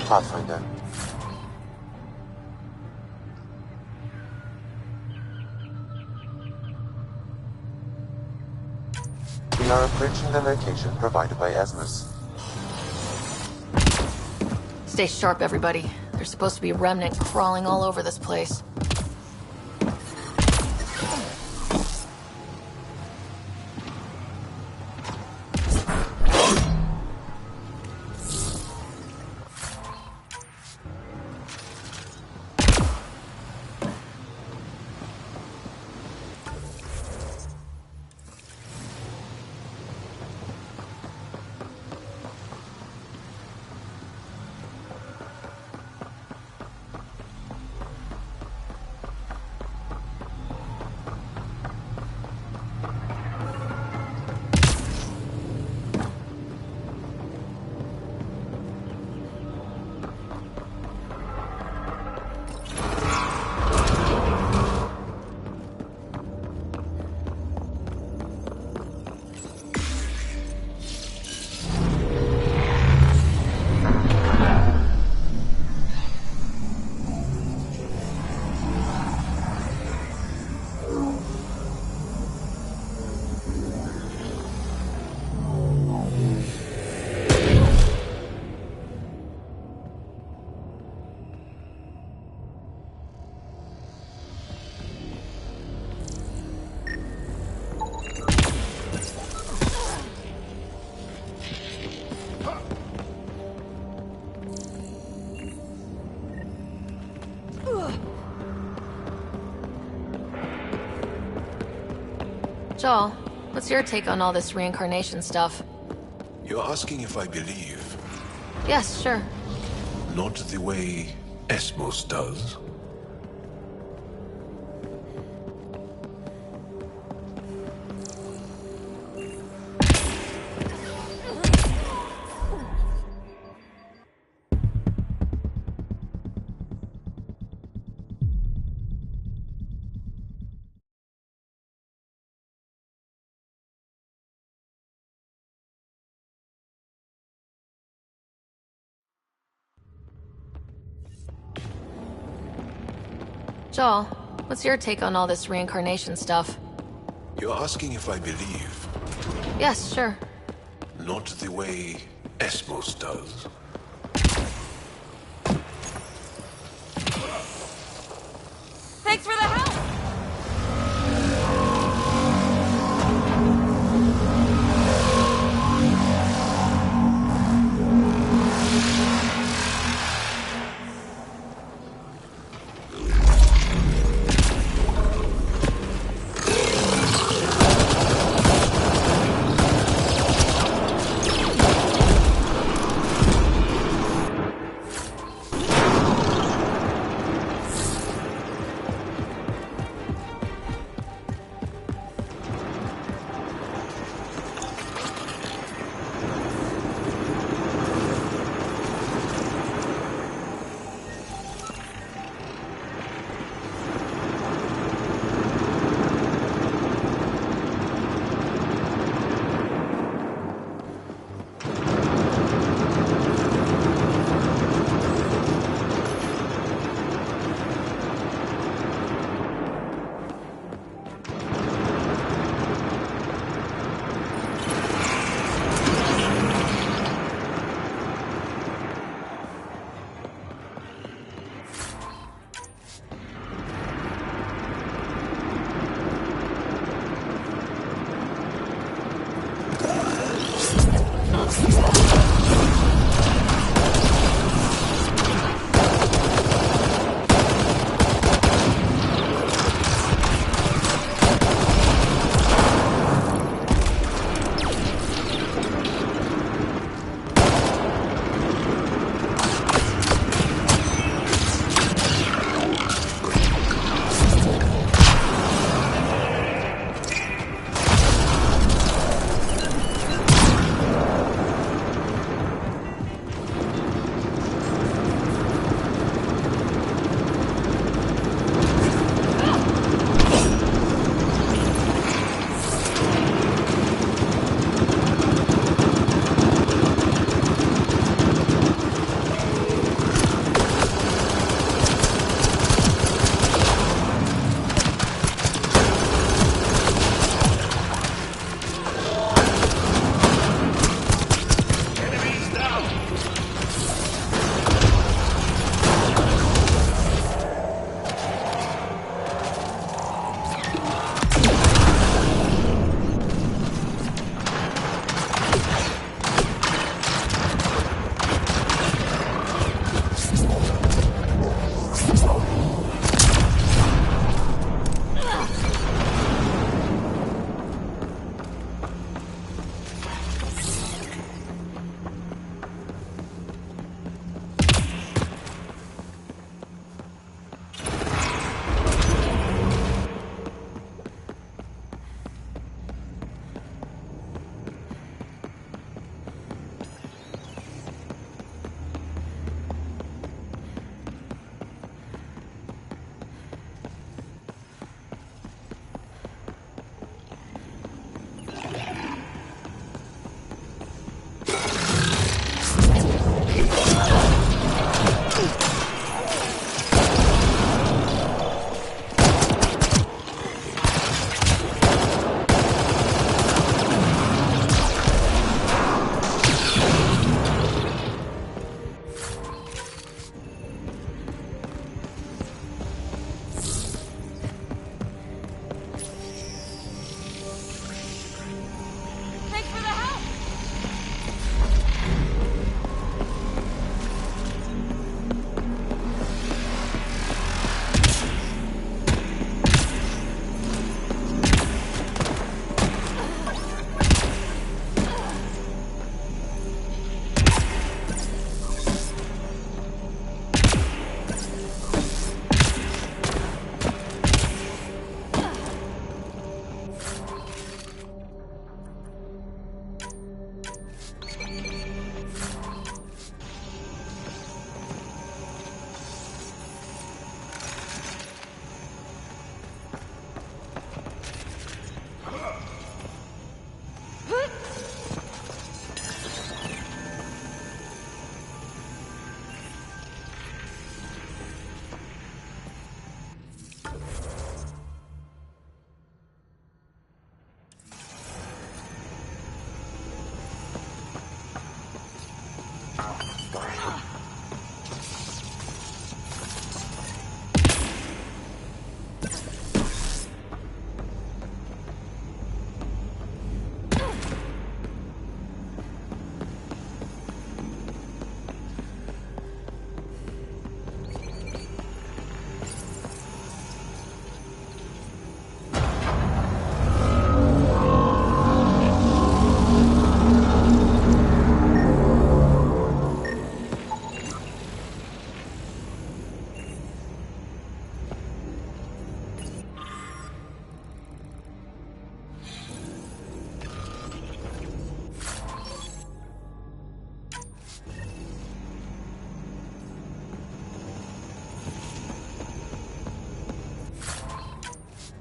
Pathfinder. We are approaching the location provided by Asmus. Stay sharp, everybody. There's supposed to be a remnant crawling all over this place. Joel, what's your take on all this reincarnation stuff? You're asking if I believe? Yes, sure. Not the way Asmus does. Joel, what's your take on all this reincarnation stuff? You're asking if I believe? Yes, sure. Not the way Asmus does. Thanks for the help!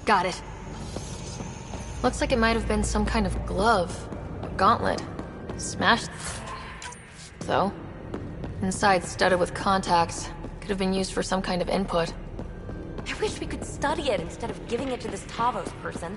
Got it. Looks like it might have been some kind of glove. Or gauntlet. Smashed, though. Inside studded with contacts. Could have been used for some kind of input. I wish we could study it instead of giving it to this Tavos person.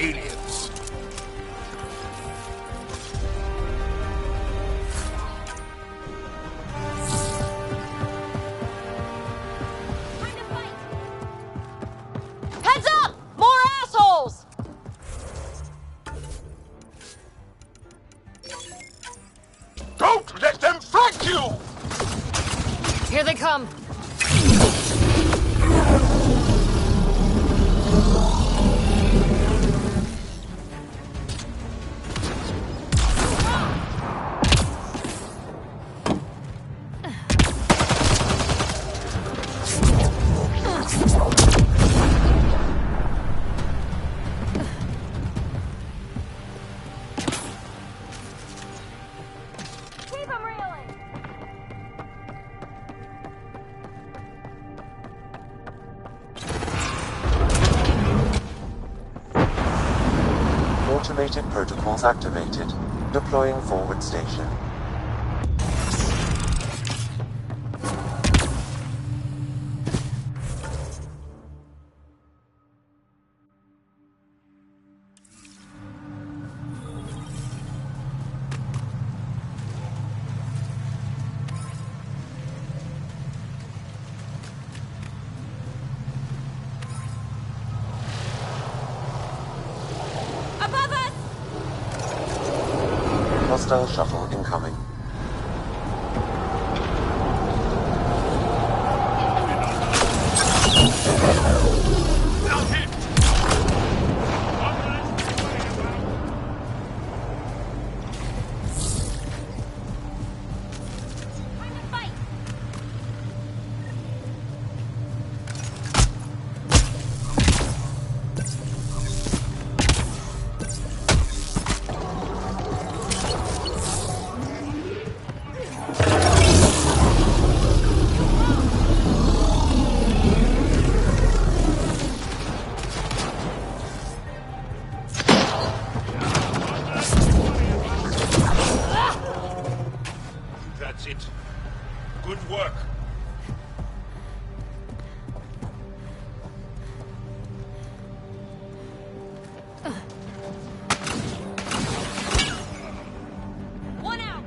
aliens. Heads up! More assholes! Don't let them flank you! Here they come. Automated protocols activated. Deploying forward station. Hostile shuttle incoming. That's it. Good work. One out!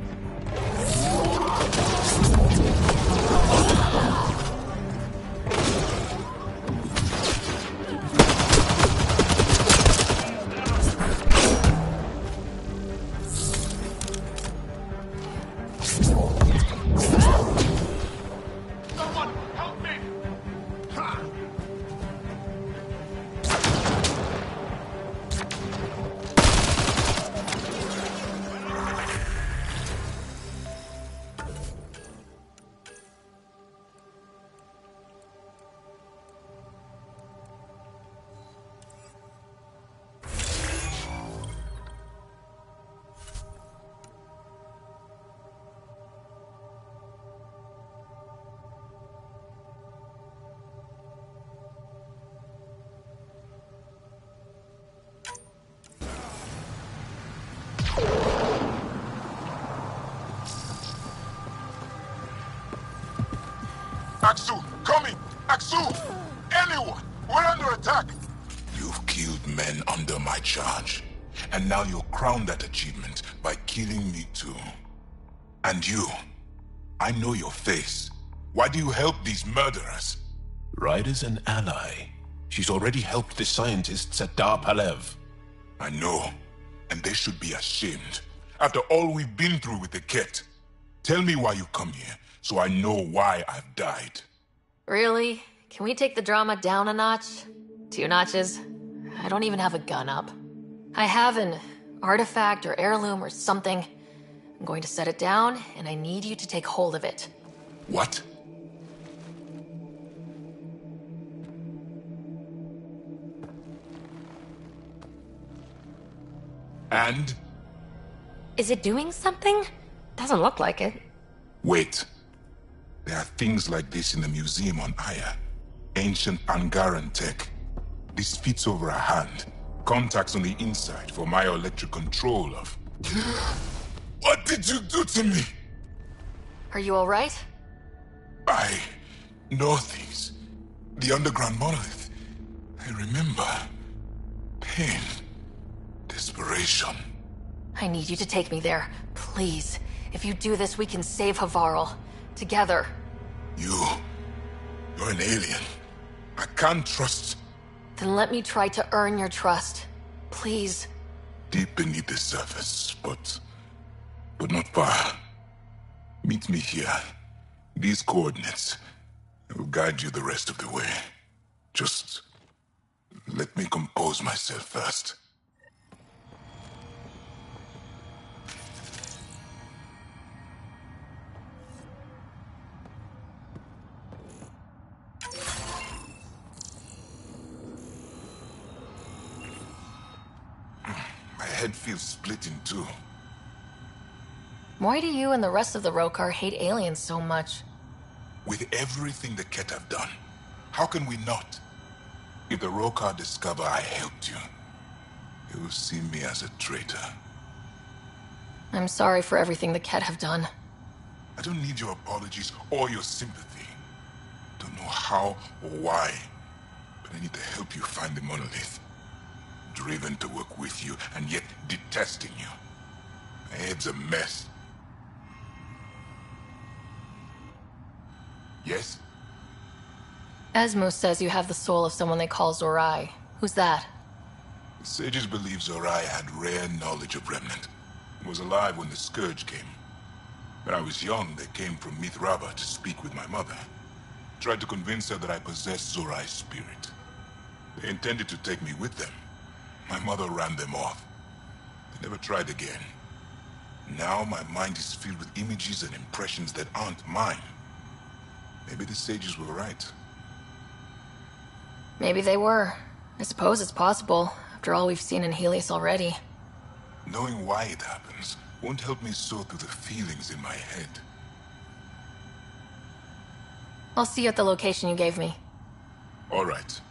Someone help me! Ha! Aksu, coming! Aksu! Anyone! We're under attack! You've killed men under my charge. And now you'll crown that achievement by killing me too. And you, I know your face. Why do you help these murderers? Ryder's an ally. She's already helped the scientists at Dar Palev. I know, and they should be ashamed. After all we've been through with the Ket. Tell me why you come here, so I know why I've died. Really? Can we take the drama down a notch? 2 notches? I don't even have a gun up. I have an artifact or heirloom or something. I'm going to set it down, and I need you to take hold of it. What? And? Is it doing something? Doesn't look like it. Wait. There are things like this in the museum on Aya. Ancient Angaran tech. This fits over a hand. Contacts on the inside for myoelectric control of... What did you do to me? Are you alright? I know things. The underground monolith. I remember. Pain. desperation. I need you to take me there, please. If you do this, we can save Havarl. Together. You're an alien. I can't trust... Then let me try to earn your trust. Please. Deep beneath the surface, but not far. Meet me here. These coordinates. I will guide you the rest of the way. Just let me compose myself first. My head feels split in two. Why do you and the rest of the Rokar hate aliens so much? With everything the Ket have done, how can we not? If the Rokar discover I helped you, they will see me as a traitor. I'm sorry for everything the Ket have done. I don't need your apologies or your sympathy. Don't know how or why, but I need to help you find the monolith. Driven to work with you, and yet detesting you. My head's a mess. Yes? Asmo says you have the soul of someone they call Zorai. Who's that? The sages believe Zorai had rare knowledge of Remnant. He was alive when the Scourge came. When I was young, they came from Mithrava to speak with my mother. Tried to convince her that I possessed Zorai's spirit. They intended to take me with them. My mother ran them off. They never tried again. Now my mind is filled with images and impressions that aren't mine. Maybe the sages were right. Maybe they were. I suppose it's possible, after all we've seen in Helios already. Knowing why it happens won't help me sort through the feelings in my head. I'll see you at the location you gave me. All right.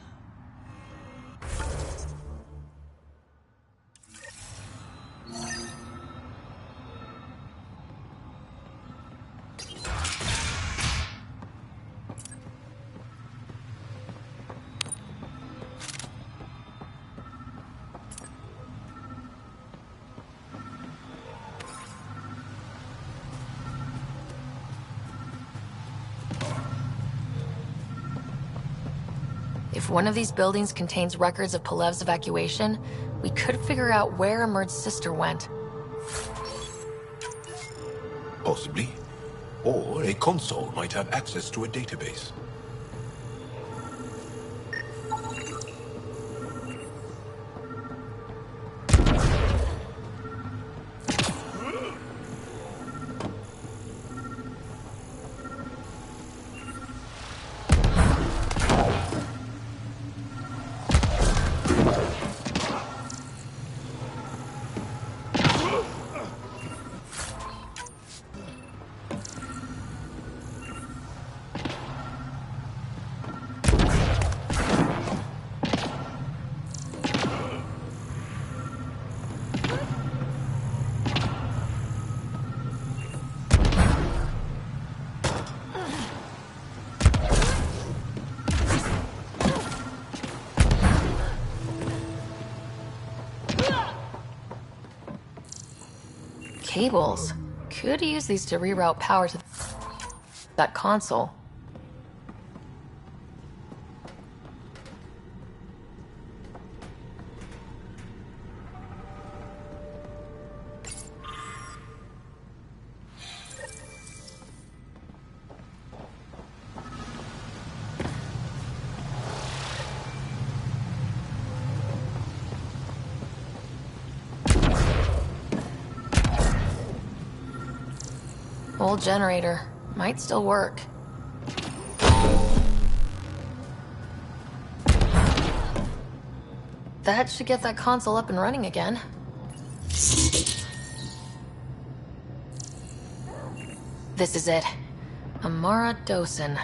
If one of these buildings contains records of Palev's evacuation, we could figure out where Emerge's sister went. Possibly. Or a console might have access to a database. Cables. Could use these to reroute power to that console. Old generator. Might still work. That should get that console up and running again. This is it. Amara Dosen.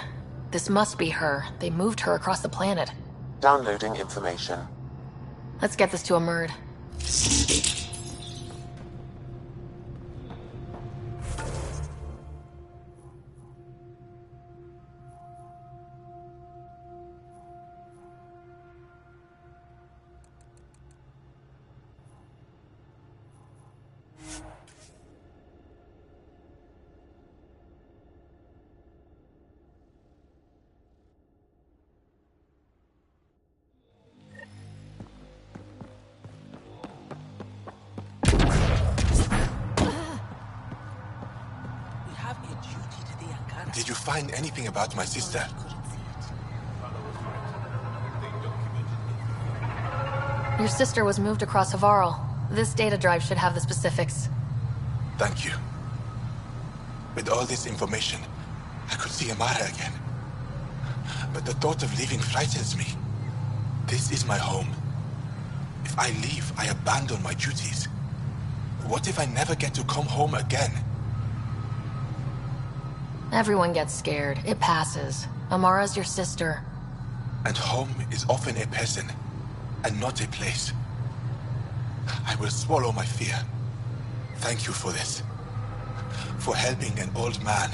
This must be her. They moved her across the planet. Downloading information. Let's get this to Amurd. Did you find anything about my sister? Your sister was moved across Havarl. This data drive should have the specifics. Thank you. With all this information, I could see Amara again. But the thought of leaving frightens me. This is my home. If I leave, I abandon my duties. What if I never get to come home again? Everyone gets scared. It passes. Amara's your sister. And home is often a person, and not a place. I will swallow my fear. Thank you for this. For helping an old man.